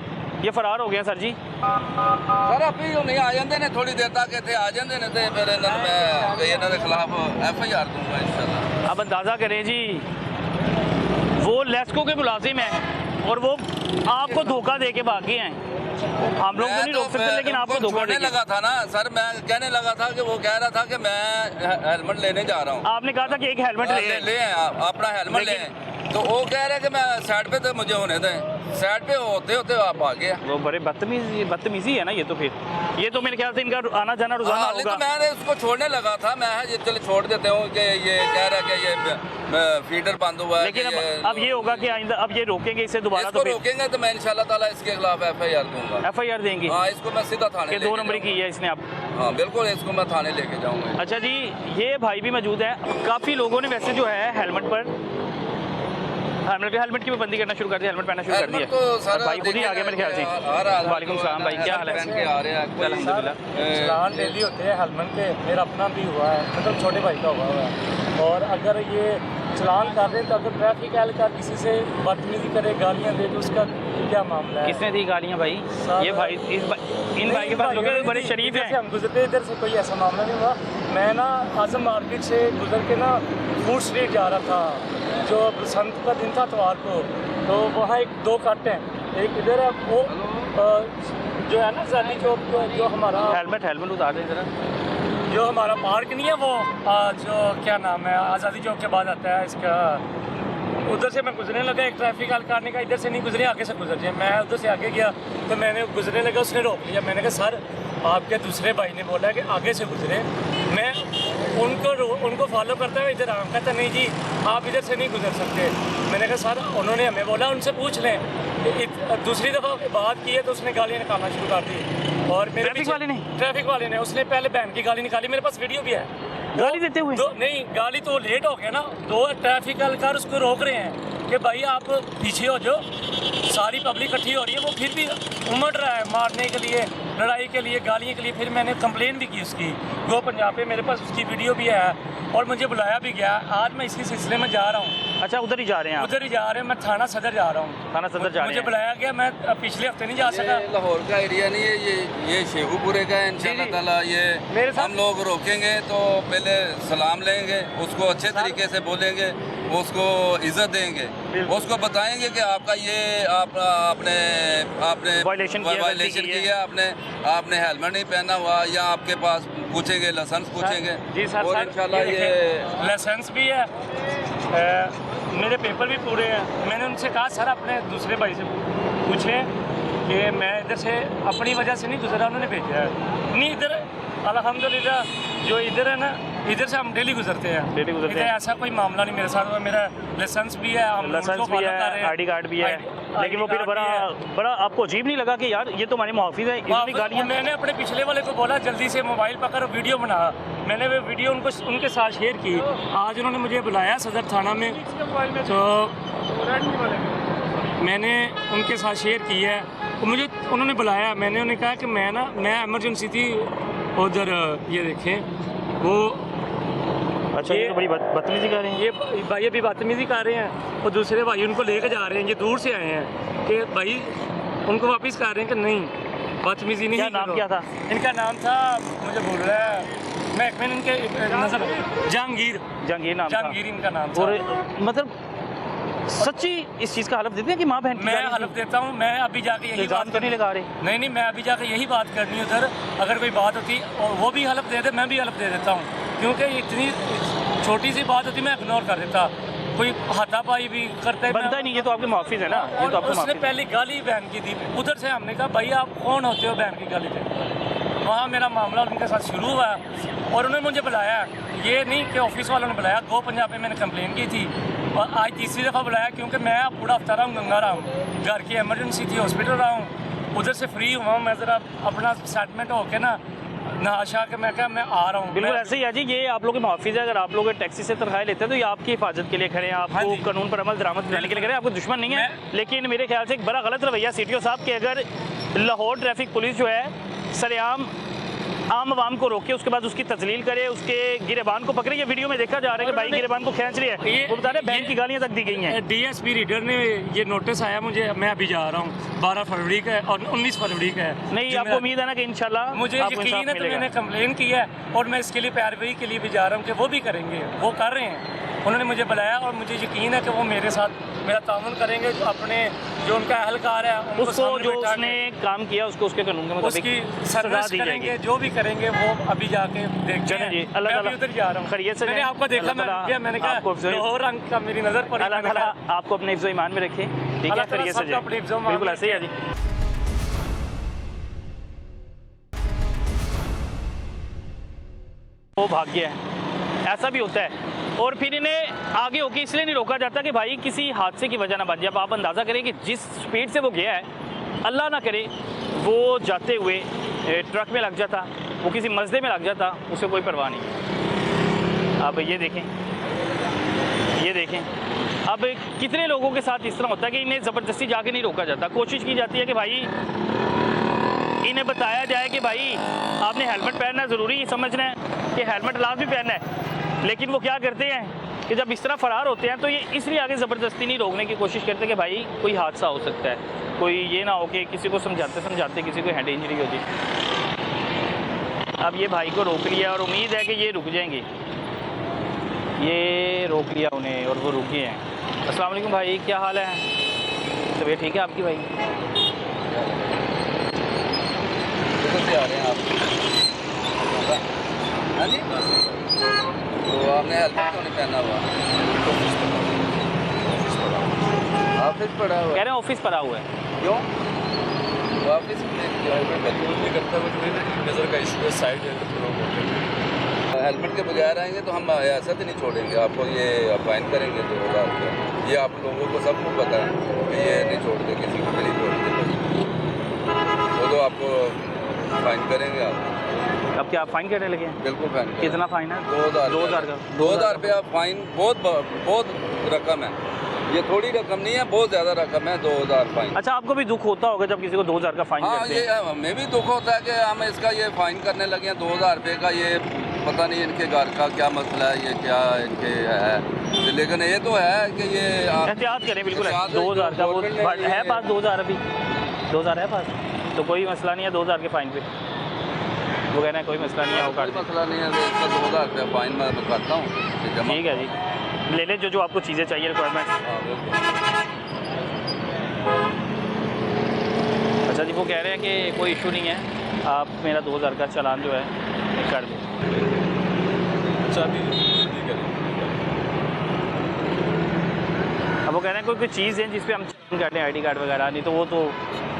ये फरार हो गया सर जी। सर अभी नहीं आ जाते ने, थोड़ी देर तक इतने आ जाते ने ते फिर इन्हों के खिलाफ FIR दूंगा इंशाल्लाह। अब अंदाज़ा करें जी, वो लेस्को के मुलाजिम हैं और वो आपको धोखा दे के भागे हैं। हम लोग तो नहीं रोक सकते, लेकिन आपको धोखा छोड़ने देके। लगा था ना सर, मैं कहने लगा था कि वो कह रहा था कि मैं हेलमेट लेने जा रहा हूँ। आपने कहा था कि एक हेलमेट ले अपना हेलमेट ले, तो वो कह रहे कि मैं साइड पे तो मुझे होने दें, साइड पे होते होते आप आ गए। वो बड़े बदतमीजी है ना ये तो। फिर ये तो मेरे ख्याल से इनका आना जाना रोजाना हाँ, होगा। तो मैंने उसको छोड़ने लगा था, मैं ये चल छोड़ देते हूँ कि ये कह रहा है कि ये फीडर बंद हुआ है। लेकिन अब ये होगा कि आइंदा अब ये रोकेंगे इसे दोबारा, इसको तो फिर रोकेंगे तो मैं इंशाल्लाह ताला इसके खिलाफ FIR दूंगा। FIR देंगे हाँ, इसको मैं सीधा थाने कि 2 नंबरी की है इसने आप। हाँ बिल्कुल, इसको मैं थाने लेके जाऊँगा। अच्छा जी, ये भाई भी मौजूद है। काफ़ी लोगों ने वैसे जो है हेलमेट की पाबंदी करना शुरू कर दिया, हेलमेट पहनना शुरू कर दिया। तो सारा भाई खुद ही आ गया मेरे ख्याल से। वालेकुम सलाम भाई, क्या हाल है? पहन के आ रहे हैं अल्हम्दुलिल्लाह। चलान डेली होते हैं हेलमेट के, मेरा अपना भी हुआ है, मतलब छोटे भाई का हुआ है। और अगर ये चलान कर रहे हैं तो अगर ट्रैफिक एहलकार किसी से बदतमीजी करे, गालियाँ दे, तो उसका क्या मामला है? किसने दी गालियाँ भाई? ये भाई इन भाई के पास लोग बड़े शरीफ हैं। हम गुजरते इधर से कोई ऐसा मामला नहीं हुआ। मैं ना आजम मार्केट से गुजर के ना फूड स्ट्रीट जा रहा था, जो बसंत का दिन था इतवार को, तो वहाँ 2 कट हैं, एक इधर है, वो जो है ना आज़ादी चौक, जो हमारा हेलमेट उतार दें जरा। जो हमारा पार्क नहीं है वो जो क्या नाम है, आज़ादी चौक के बाद आता है इसका, उधर से मैं गुजरने लगा, एक ट्रैफिक हल्का का इधर से नहीं गुजरे, आगे से गुजर जाए, मैं उधर से आगे गया तो मैंने गुजरने लगा, उसने रोक लिया। मैंने कहा सर आपके दूसरे भाई ने बोला कि आगे से गुजरे, मैं उनको फॉलो करता हुआ इधर आऊँ, कहता नहीं जी आप इधर से नहीं गुजर सकते। मैंने कहा सर उन्होंने हमें बोला उनसे पूछ लें। दूसरी दफ़ा बात की है तो उसने गालियाँ निकालना शुरू कर दी, और मेरे ट्रैफिक वाले ने उसने पहले बहन की गाली निकाली, मेरे पास वीडियो भी है गाली देते हुए। नहीं गाली तो लेट हो गया ना, 2 ट्रैफिक एहलकार उसको रोक रहे हैं कि भाई आप पीछे हो जाओ, सारी पब्लिक इकट्ठी हो रही है, वो फिर भी उमड़ रहा है मारने के लिए, लड़ाई के लिए, गालियों के लिए। फिर मैंने कंप्लेन भी की उसकी, गो पंजाब पे मेरे पास उसकी वीडियो भी है, और मुझे बुलाया भी गया। आज मैं इसी सिलसिले में जा रहा हूँ। अच्छा उधर ही जा रहे हैं आप? उधर ही जा रहे हैं, मैं थाना सदर जा रहा हूँ। थाना सदर जा रहे मुझे हैं? बुलाया गया, मैं पिछले हफ्ते नहीं जा सका। ये लाहौर का एरिया नहीं है, ये शेखुपुरे का है। इंशाल्लाह ताला ये हम लोग रोकेंगे तो पहले सलाम लेंगे, उसको अच्छे तरीके से बोलेंगे, उसको इज्जत देंगे, उसको बताएंगे कि आपका ये आपने वायलेशन किया, आपने हेलमेट नहीं पहना हुआ, या आपके पास पूछेंगे, लाइसेंस पूछेंगे। जी सर, और इंशाल्लाह ये लाइसेंस भी है, मेरे पेपर भी पूरे हैं। मैंने उनसे कहा सर अपने दूसरे भाई से पूछे कि मैं इधर से अपनी वजह से नहीं गुजरा, उन्होंने भेजा है। नहीं इधर अल्हम्दुलिल्लाह जो इधर है ना, इधर से हम डेली गुजरते हैं। इधर ऐसा कोई मामला नहीं मेरे साथ। मेरा लाइसेंस भी है, हम लाइसेंस भी है, आईडी कार्ड भी है, लेकिन वो फिर बड़ा आपको अजीब नहीं लगा कि यार ये तो हमारे मुहाफिज है, इतनी गाड़ियाँ? मैंने अपने पिछले वाले को बोला जल्दी से मोबाइल पकड़ वीडियो बना। मैंने वो वीडियो उनके साथ शेयर की। आज उन्होंने मुझे बुलाया सदर थाना में, तो मैंने उनके साथ शेयर की है। मुझे उन्होंने बुलाया, मैंने उन्हें कहा कि मैं इमरजेंसी थी उधर, ये देखें वो। अच्छा ये तो बड़ी बदतमीजी कर रहे हैं। ये भाई अभी बदतमीजी कर रहे हैं, और दूसरे भाई उनको लेकर जा रहे हैं, ये दूर से आए हैं कि भाई उनको वापस कर रहे हैं कि नहीं बदतमीजी नहीं। क्या नाम क्या था इनका? नाम था, मुझे बोल रहा है, मैंने इनके नजर जहांगीर इनका नाम था। और मतलब सच्ची इस चीज़ का हलफ देते हैं कि माँ बहन? मैं हलफ देता हूँ, मैं अभी जाके यही बात तो नहीं लगा रहे? नहीं, मैं अभी जाके यही बात करनी है उधर। अगर कोई बात होती और वो भी हलफ दे दे, मैं भी हलफ दे देता हूँ, क्योंकि इतनी छोटी सी बात होती मैं इग्नोर कर देता। कोई हाथापाई भी करता है, बनता ही नहीं। ये तो आपके मुहाफिज है ना, ये तो आपको उसने मुहाफिज है। पहले गाली बहन की दी। उधर से हमने कहा भाई आप कौन होते हो बहन की गाली दे। वहाँ मेरा मामला उनके साथ शुरू हुआ, और उन्होंने मुझे बुलाया। ये नहीं कि ऑफिस वालों ने बुलाया, 2 पंजाब में मैंने कंप्लेन की थी, और आज तीसरी दफ़ा बुलाया, क्योंकि मैं पूरा हफ्ता रहा हूँ गंगा रहा हूँ, घर की इमरजेंसी थी, हॉस्पिटल रहा हूँ, उधर से फ्री हुआ हूँ। मैं ज़रा अपना सेटलमेंट होके ना आशा के मैं क्या मैं आ रहा हूँ। बिल्कुल ऐसे ही है जी, ये आप लोग के मुहाफिज है। अगर आप लोग टैक्सी से तनख्वाहें लेते हैं तो ये आपकी हिफाजत के लिए खड़े हैं, आपको कानून पर अमल दरामद कराने के लिए खड़े हैं, आपको दुश्मन नहीं है। लेकिन मेरे ख्याल से एक बड़ा गलत रवैया CTO साहब कि अगर लाहौर ट्रैफिक पुलिस जो है सरेआम आम आवाम को रोके, उसके बाद उसकी तजलील करे, उसके गिरेबान को पकड़े। ये वीडियो में देखा जा रहा है कि भाई गिरेबान को खींच रही है, वो बता रहे बहन की गालियाँ तक दी गई हैं। DSP रीडर ने ये नोटिस आया मुझे, मैं अभी जा रहा हूँ, 12 फरवरी का है और 19 फरवरी का है। नहीं आपको उम्मीद है ना कि इंशाल्लाह मुझे यकीन है, तो मैंने कंप्लेन की है और मैं इसके लिए पैरवी के लिए भी जा रहा हूँ कि वो भी करेंगे, वो कर रहे हैं। उन्होंने मुझे बुलाया और मुझे यकीन है कि वो मेरे साथ मेरा तामुन करेंगे। जो अपने जो उनका अहलकार है उसको जो उसने काम किया उसको उसके कानून के मुताबिक उसकी सर्विस करेंगे, जो भी करेंगे वो अभी जाके देखते हैं। अल्लाह मैं उधर जा रहा हूँ, खैरियत से मैंने आपको देखा, मैंने कहा लाहौर रंग का मेरी नज़र पड़ी। अल्लाह ताला आपको अपने हिफ्ज़ ईमान में रखे, ठीक है? खैरियत से बिल्कुल ऐसे ही है जी। वो भाग गया है, ऐसा भी होता है। और फिर इन्हें आगे होके इसलिए नहीं रोका जाता कि भाई किसी हादसे की वजह ना बन जाए। अब आप अंदाज़ा करें कि जिस स्पीड से वो गया है, अल्लाह ना करे वो जाते हुए ट्रक में लग जाता, वो किसी मसले में लग जाता, उसे कोई परवाह नहीं। अब ये देखें, ये देखें, अब कितने लोगों के साथ इस तरह होता है कि इन्हें ज़बरदस्ती जाके नहीं रोका जाता। कोशिश की जाती है कि भाई इन्हें बताया जाए कि भाई आपने हेलमेट पहनना ज़रूरी समझ रहे हैं कि हेलमेट लाजमी पहनना है, लेकिन वो क्या करते हैं कि जब इस तरह फ़रार होते हैं तो ये इसलिए आगे ज़बरदस्ती नहीं रोकने की कोशिश करते कि भाई कोई हादसा हो सकता है, कोई ये ना हो कि किसी को समझाते किसी को हेड इंजरी हो जाए। अब ये भाई को रोक लिया और उम्मीद है कि ये रुक जाएंगे। ये रोक लिया उन्हें और वो रुक गए हैं। अस्सलाम वालेकुम भाई, क्या हाल है? तबीयत ठीक है आपकी भाई? से आ रहे हैं आप? हाँ जी, तो आपने हेलमेट क्यों नहीं पहना हुआ? ऑफिस पड़ा हुआ? कह रहे हैं ऑफिस पड़ा हुआ है। क्यों ऑफिस नहीं करता? नज़र का इशू है, साइड हेलमेट के बगैर आएंगे तो हम ऐसा तो नहीं छोड़ेंगे आपको, ये फाइन करेंगे 2000 रुपये। ये आप लोगों को सबको पता है कि ये नहीं छोड़ते, किसी को भी नहीं छोड़ते, तो आपको फाइन करेंगे आप। अब क्या आप फाइन करने लगे हैं? बिल्कुल फाइन। कितना फाइन है? 2000 का 2000 रुपया फाइन। बहुत रकम है, ये थोड़ी रकम नहीं है, बहुत ज़्यादा रकम है 2000 फाइन। अच्छा, आपको भी दुख होता होगा जब किसी को 2000 का फाइन हाँ, करते हैं? ये हमें भी दुख होता है कि हम इसका ये फाइन करने लगे हैं 2000 रुपये का। ये पता नहीं इनके घर का क्या मसला है, ये क्या इनके है, लेकिन ये तो है कि ये एहतियात करें बिल्कुल। 2000 का वो है पास, 2000 अभी 2000 है पास, तो कोई मसला नहीं है 2000 के फाइन पे। वो कह रहे हैं कोई मसला नहीं है, वो कोई मसला नहीं है, इसका 2000 रुपया फाइन मैं करता हूँ। ठीक है जी, ले लें जो आपको चीज़ें चाहिए रिक्वायरमेंट। अच्छा जी, वो कह रहे हैं कि कोई इशू नहीं है, आप मेरा 2000 का चालान जो है कर दें। अब वो कह रहे हैं कोई चीज़ है जिस पे हम चलान कर लें, आईडी कार्ड वगैरह, नहीं तो वो तो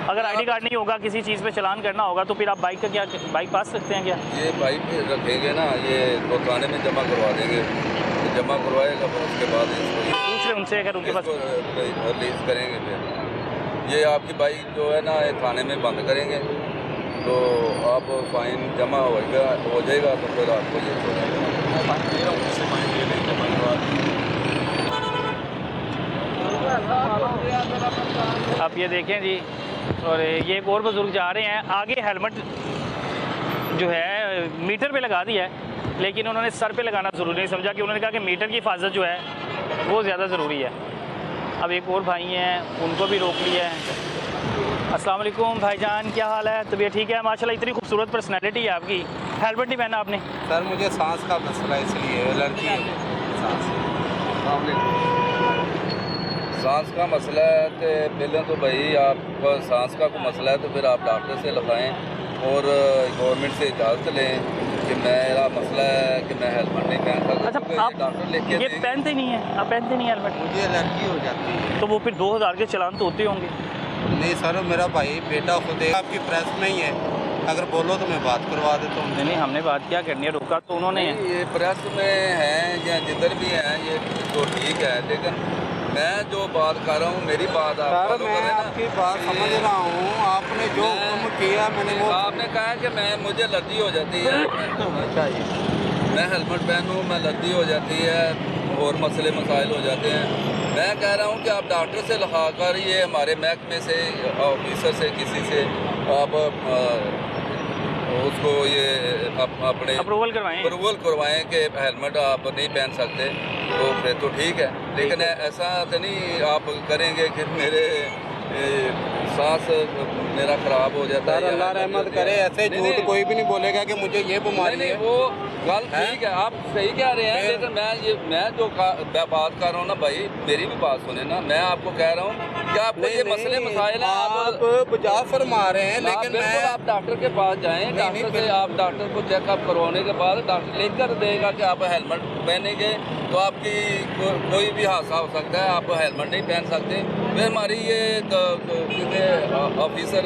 अगर आईडी कार्ड नहीं होगा, किसी चीज़ पे चालान करना होगा तो फिर आप बाइक का क्या, बाइक पास सकते हैं क्या? ये बाइक रखेंगे ना, ये तो थाने में जमा करवा देंगे, जमा करवाएगा फिर उसके बाद इसको पूछ रहे उनसे अगर उनके पास रिलीज करेंगे। फिर ये आपकी बाइक जो है ना, ये थाने में बंद करेंगे तो आप फाइन जमा हो जाएगा तो फिर आपको ये आप ये देखें जी। और ये एक और बुजुर्ग जा रहे हैं, आगे हेलमेट जो है मीटर पे लगा दिया है, लेकिन उन्होंने सर पे लगाना ज़रूरी नहीं समझा, कि उन्होंने कहा कि मीटर की हिफाजत जो है वो ज़्यादा ज़रूरी है। अब एक और भाई हैं, उनको भी रोक लिया है। अस्सलाम वालेकुम भाईजान, क्या हाल है? तबीयत ठीक है? माशाल्लाह इतनी खूबसूरत पर्सनैलिटी है आपकी, हेलमेट नहीं पहना आपने? सर मुझे सांस का मसला है, इसलिए एलर्जी है सांस का मसला है। तो पहले तो भाई आपका सांस का कोई मसला है तो फिर आप डॉक्टर से लिखाएं और गवर्नमेंट से इजाज़त लें कि मेरा मसला है कि मैं हेलमेट नहीं पहन सकता। अच्छा, आप डॉक्टर लिख के ये पहनते नहीं हैं? आप पहनते नहीं हेलमेट? मुझे एलर्जी हो जाती है। तो वो फिर 2000 के चालान तो होते होंगे? नहीं सर, मेरा भाई बेटा खुद है, आपकी प्रेस में ही है, अगर बोलो तो मैं बात करवा देता हूँ। नहीं, हमने बात क्या करनी है, रोका तो उन्होंने। ये प्रेस में है या जिधर भी है ये तो ठीक है, लेकिन मैं जो बात कर रहा हूँ मेरी बात आप सर फॉलो मैं करें ना। आपकी बात समझ रहा हूँ, आपने जो हुक्म किया मैंने वो आपने कहा कि मुझे एलर्जी हो जाती है, अच्छा जी, मैं हेलमेट पहनूँ मैं एलर्जी हो जाती है और मसले मसाइल हो जाते हैं। मैं कह रहा हूँ कि आप डॉक्टर से लिखा कर ये हमारे महकमे से ऑफिसर से किसी से आप उसको ये अपने अप्रूवल करवाएं कि हेलमेट आप नहीं पहन सकते, तो फिर तो ठीक है। लेकिन ऐसा तो नहीं आप करेंगे कि मेरे सांस मेरा ख़राब हो जाता है। अल्लाह रहमत करे, ऐसे झूठ कोई भी नहीं बोलेगा कि मुझे ये बीमारी नहीं, है। वो गल ठीक है, आप सही कह रहे हैं, लेकिन मैं जो बात कर रहा हूँ ना भाई, मेरी भी बात सुने ना। मैं आपको कह रहा हूँ कि आपको ये मसले मसाइल हैं, आप बुझा फरमा रहे हैं, लेकिन बिल्कुल मैं आप डॉक्टर के पास जाएं, डॉक्टर से आप डॉक्टर को चेकअप करवाने के बाद डॉक्टर लिख कर देगा कि आप हेलमेट पहनेंगे तो आपकी कोई भी हादसा हो सकता है, आप हेलमेट नहीं पहन सकते। फिर हमारी ये ऑफिसर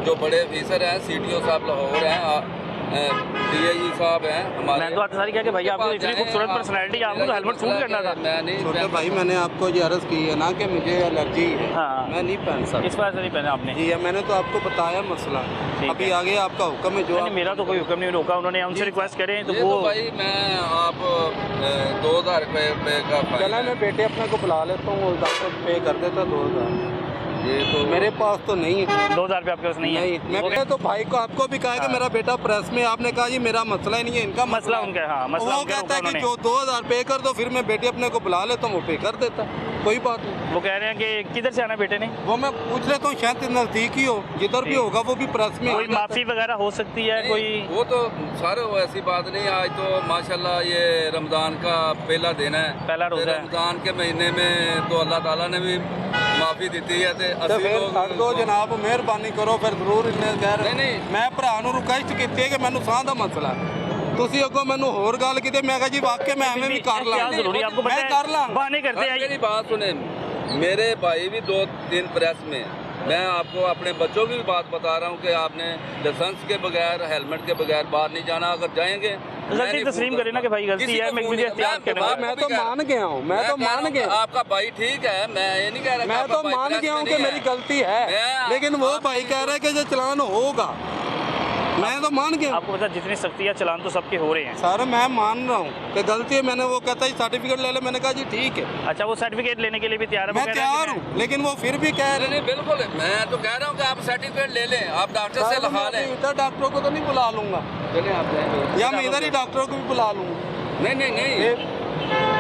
जो बड़े ऑफिसर हैं, CTO साहब लाहौर हैं, DIG साहब हैं हमारे। मैं तो आसारी क्या कि भाई आपको इतनी खूबसूरत पर्सनैलिटी है, आपको तो हेलमेट सूट करना था। मैं नहीं छोटे भाई, मैंने आपको ये अर्ज की है ना कि मुझे एलर्जी है, हाँ। मैं नहीं पहन सकता। इस बार से नहीं पहना आपने? जी मैंने तो आपको बताया मसला, अभी आगे आपका हुक्म है जो नहीं, मेरा तो कोई हुक्म नहीं रोका, उन्होंने हमसे रिक्वेस्ट करें तो ये वो तो भाई मैं आप 2000 रुपये का फाइन चला, मैं बेटे अपने को बुला लेता हूँ, वो डॉक्टर पे कर देता 2000। ये तो मेरे पास तो नहीं है। 2000 रुपये आपके पास नहीं है? मैंने तो भाई को आपको भी कहा कि मेरा बेटा प्रेस में, आपने कहा ये मेरा मसला ही नहीं है, इनका मसला उनका है, हाँ, मसला वो उनका कहता है रोका कि जो 2000 पे कर दो, फिर मैं बेटे अपने को बुला लेता हूँ, वो पे कर देता, कोई बात नहीं। वो कह रहे हैं कि किधर से आना बेटे ने? वो मैं पूछ लेता हूँ, शायद नज़दीक ही हो, जिधर भी होगा वो भी प्रेस में। कोई माफ़ी वगैरह हो सकती है कोई? वो तो सर ऐसी बात नहीं। आज तो माशाल्लाह ये रमज़ान का पहला दिन है, पहला रोज़ा है। रमज़ान के महीने में तो अल्लाह ताला ने भी माफ़ी दी है। तो फिर छੱਡ दो जनाब, मेहरबानी करो, फिर जरूर इन्हें गैर नहीं। मैं भरा ਨੂੰ ਰਿਕੁਐਸਟ ਕੀਤੀ ਹੈ ਕਿ ਮੈਨੂੰ ਸਾਹ ਦਾ ਮਸਲਾ ਤੁਸੀਂ ਅੱਗੋਂ ਮੈਨੂੰ ਹੋਰ ਗੱਲ ਕਿਤੇ, ਮੈਂ ਕਿਹਾ ਜੀ ਵਾਕਿਆ ਮੈਂ ਐਵੇਂ ਵੀ ਕਰ ਲਾਂ, क्या जरूरी आपको मैं कर ਲਾਂ। बहाने करते हैं? मेरी बात सुने, मेरे भाई भी 2-3 प्रेस में हैं। मैं आपको अपने बच्चों की भी बात बता रहा हूँ कि आपने लाइसेंस के बगैर हेलमेट के बगैर बाहर नहीं जाना। अगर जाएंगे गलती तस्लीम करें ना कि भाई गलती है, मैं मुझे एहतियात करना है। मैं तो मान गया हूँ, मैं तो मान गया, आपका भाई ठीक है, मैं ये नहीं कह रहा। मैं तो मान गया हूँ कि मेरी गलती है, लेकिन वो भाई कह रहा है कि जो चलान होगा, मैं तो मान गया। आपको पता जितनी सख्ती है चलान तो सबके हो रहे हैं। सर मैं मान रहा हूँ कि गलती है, मैंने वो कहता है सर्टिफिकेट ले ले, मैंने कहा जी ठीक है। अच्छा, वो सर्टिफिकेट लेने के लिए भी तैयार है? मैं तैयार हूँ, लेकिन वो फिर भी कह रहे नहीं बिल्कुल, मैं तो कह रहा हूँ कि आप सर्टिफिकेट ले लें, आप डॉक्टर से लिखा लें। डॉक्टरों को तो नहीं बुला लूंगा, चले आप जाएंगे। या मैं इधर ही डॉक्टरों को भी बुला लूँ? नहीं नहीं नहीं,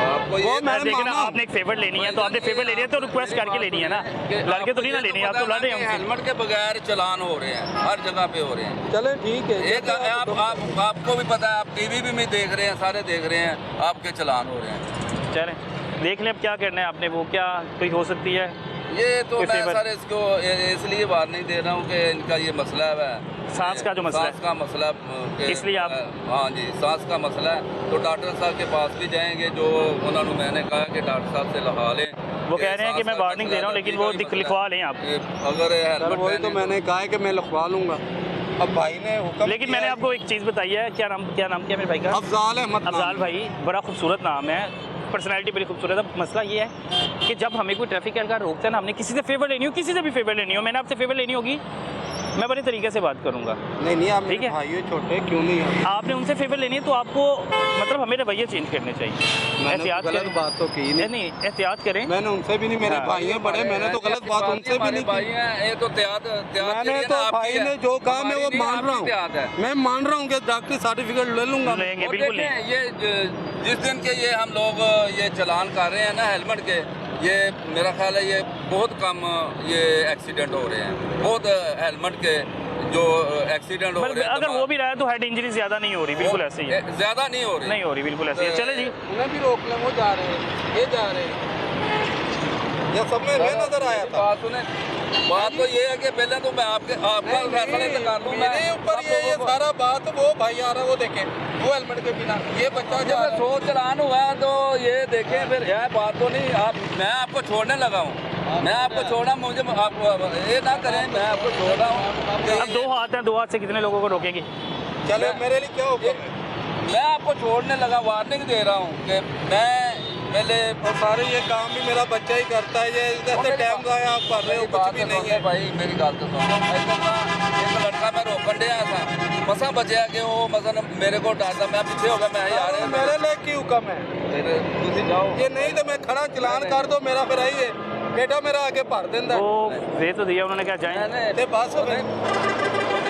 आपको ये देखिए ना, आपने एक फेवर लेनी है तो आपने फेवर लेनी है तो रिक्वेस्ट करके लेनी है ना, लड़के तो नहीं ना लेनी है, आप तो लड़ रहे हैं। हेलमेट के बगैर चलान हो रहे हैं, हर जगह पे हो रहे हैं। चले ठीक है। एक आपको भी पता है, आप टीवी भी देख रहे हैं, सारे देख रहे हैं, आपके चलान हो रहे हैं। चलें देख लें अब क्या करना है आपने, वो क्या कोई हो सकती है ये तो कोई मैं फेवर? सर इसको इसलिए वार्निंग दे रहा हूँ कि इनका ये मसला है, सांस का जो मसला है। सांस का मसला इसलिए आप हाँ जी, सांस का मसला है, तो डॉक्टर साहब के पास भी जाएंगे, जो उन्होंने मैंने कहा कि डॉक्टर साहब से लिखवा लें। वो कह रहे हैं कि मैं वार्निंग दे रहा हूँ, लेकिन वो लिखवा लें आप। अगर सर वही तो मैंने कहा है कि मैं लिखवा लूँगा। अब भाई ने हुक्म लेकिन मैंने आपको एक चीज़ बताई है, क्या नाम क्या मेरे भाई का? अफजाल अहमद। अफजाल भाई, बड़ा खूबसूरत नाम है, पर्सनैलिटी बड़ी खूबसूरत है। मसला ये है कि जब हमें कोई ट्रैफिक एहलकार रोकता है ना, हमने किसी से फेवर लेनी हो, किसी से भी फेवर लेनी हो, मैंने आपसे फेवर लेनी होगी, मैं बड़े तरीके से बात करूंगा। नहीं आप ठीक है। भाई छोटे क्यों नहीं है? आपने उनसे फेवर लेनी है तो आपको मतलब हमें रवैये चेंज करने चाहिए। एहतियात गलत करें। बात तो की नहीं, एहतियात करें। मैंने उनसे भी नहीं, मेरे भाई हैं बड़े, मैंने तो गलत बात उनसे भी नहीं भाई की। हैं, ये तो मैंने तो भाई ने जो कहा मैं वो मान रहा हूँ, मैं मान रहा हूँ कि डॉक्टर सर्टिफिकेट ले लूंगा। लेंगे, और बिल्कुल देखें, लेंगे। ये जिस दिन के ये हम लोग ये चलान कर रहे हैं ना हेलमेट के, ये मेरा ख्याल है ये बहुत कम ये एक्सीडेंट हो रहे हैं, बहुत हेलमेट के जो एक्सीडेंट हो रहे हैं। अगर वो भी रहा है तो हेड इंजरी ज्यादा नहीं हो रही, बिल्कुल ऐसे ही है। ज्यादा नहीं हो रही, नहीं हो रही, बिल्कुल ऐसे ही है। चले जी, उन्हें भी रोक लें, वो जा रहे हैं, ये जा रहे हैं, ये सब में मैं नजर आया था। बात सुने, बात तो ये है कि पहले तो मैं आपका फैसला कर लूँ। मेरे ऊपर ये सारा बात, वो भाई आ रहा है, वो देखें, वो हेलमेट के बिना ये बच्चा जा रहा है। 100 चलान हुआ है तो ये देखें, फिर यह बात तो नहीं। मैं आपको छोड़ने लगा हूँ, मैं आपको छोड़ा, मुझे आप ये ना करें, मैं आपको छोड़ रहा हूँ। अब दो हाथ हैं, दो हाथ से कितने लोगों को रोकेंगे? चले मेरे लिए क्या हुक्म है? मैं आपको छोड़ने लगा, वार्निंग दे रहा हूँ कि मैं पहले और सारे ये काम भी मेरा बच्चा ही करता है, ये इधर से टाइम ज़ाया आप कर रहे हो, कुछ भी नहीं है। भाई मेरी बात तो सुनो, एक लड़का मैं रोकन दिया था, मसा बचा कि वो मसन मेरे को डालता, मैं पीछे हो गया, मैं यार मेरे लिए की हुक्म है? तुम जाओ, ये नहीं तो मैं खड़ा चलान कर दो मेरा, फिर आइए बेटा मेरा आगे भर देंदा वो दे तो दिया उन्होंने, क्या जाए? ते बस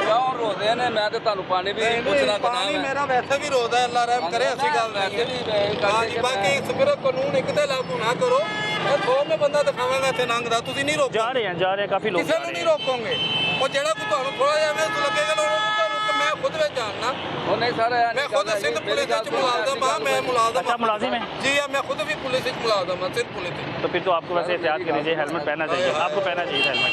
जाओ रोदे ने, मैं तो ਤੁਹਾਨੂੰ पानी भी पूछना पानी मेरा वैसे भी रोदा है, अल्लाह रहम करे, ऐसी गल नहीं है। बाकी सिर्फ कानून एक ते लागू ना करो, और 100 में बंदा दिखावांगा इत्थे लंघदा, तुसीं नहीं रोको। जा रहे हैं काफी लोग किसी जा ਨੂੰ रहे नहीं हैं। रोकोगे, और ਜਿਹੜਾ ਕੋਈ ਤੁਹਾਨੂੰ ਥੋੜਾ ਜਿਹਾ ਐਵੇਂ ਲੱਗੇਗਾ ਨਾ ਉਹਨੂੰ ਤੁਹਾਨੂੰ ਮੈਂ ਖੁਦ ਵਿੱਚ ਜਾਣਨਾ, ਉਹ ਨਹੀਂ ਸਰ मैं खुद सिंध पुलिस ਵਿੱਚ मुलाजिम हाँ, मैं मुलाजिम अच्छा, मुलाजिम है? जी हाँ, मैं खुद भी पुलिस ਵਿੱਚ मुलाजिम हूँ, सिंध पुलिस ਵਿੱਚ। तो फिर तो आपको वैसे एहतियात करनी चाहिए, हेलमेट पहनना चाहिए, आपको पहनना चाहिए हेलमेट।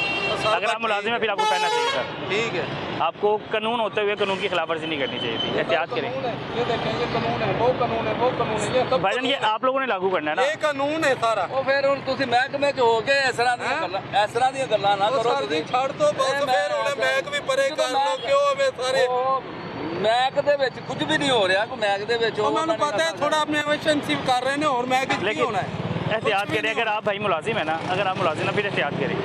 अगर आप मुलाजिम हैं फिर आपको पहनना चाहिए सर। ठीक है, आपको कानून होते हुए कानून की खिलाफवर्जी नहीं करनी चाहिए थी, एहतियात करें। कानून है, ये देखें, ये कानून है, वो कानून है, वो कानून है, ये सब भाईजान ये आप लोगों ने लागू करना है ये ना। कानून है सारा। ਉਹ ਫਿਰ ਹੁਣ ਤੁਸੀਂ ਮਹਿਕਮੇ 'ਚ ਹੋ ਕੇ ਇਸ ਤਰ੍ਹਾਂ ਦੀਆਂ ਗੱਲਾਂ ਨਾ ਉਹ ਕਰੋ ਸਰ ਜੀ ਤੁਸੀਂ। ਛੱਡ ਦੋ ਬਸ, ਫਿਰ ਉਹਨੇ ਮੈਕ ਵੀ ਪਰੇ ਕਰ ਲੋ, ਕਿਉਂ ਐਵੇਂ ਸਾਰੇ? ਮੈਕ ਦੇ ਵਿੱਚ ਕੁਝ ਵੀ ਨਹੀਂ ਹੋ ਰਿਹਾ, ਕੋਈ ਮੈਕ ਦੇ ਵਿੱਚ ਉਹਨਾਂ ਨੂੰ ਪਤਾ ਹੈ ਥੋੜਾ ਆਪਣੇ ਐਫੀਸ਼ੀਐਂਸੀ ਕਰ ਰਹੇ ਨੇ, ਹੋਰ ਮੈਕ ਕੀ लेकिन ਹੋਣਾ है? एहतियात करें, अगर आप भाई मुलाजिम है ना, अगर आप मुलाजिम है फिर एहतियात करें।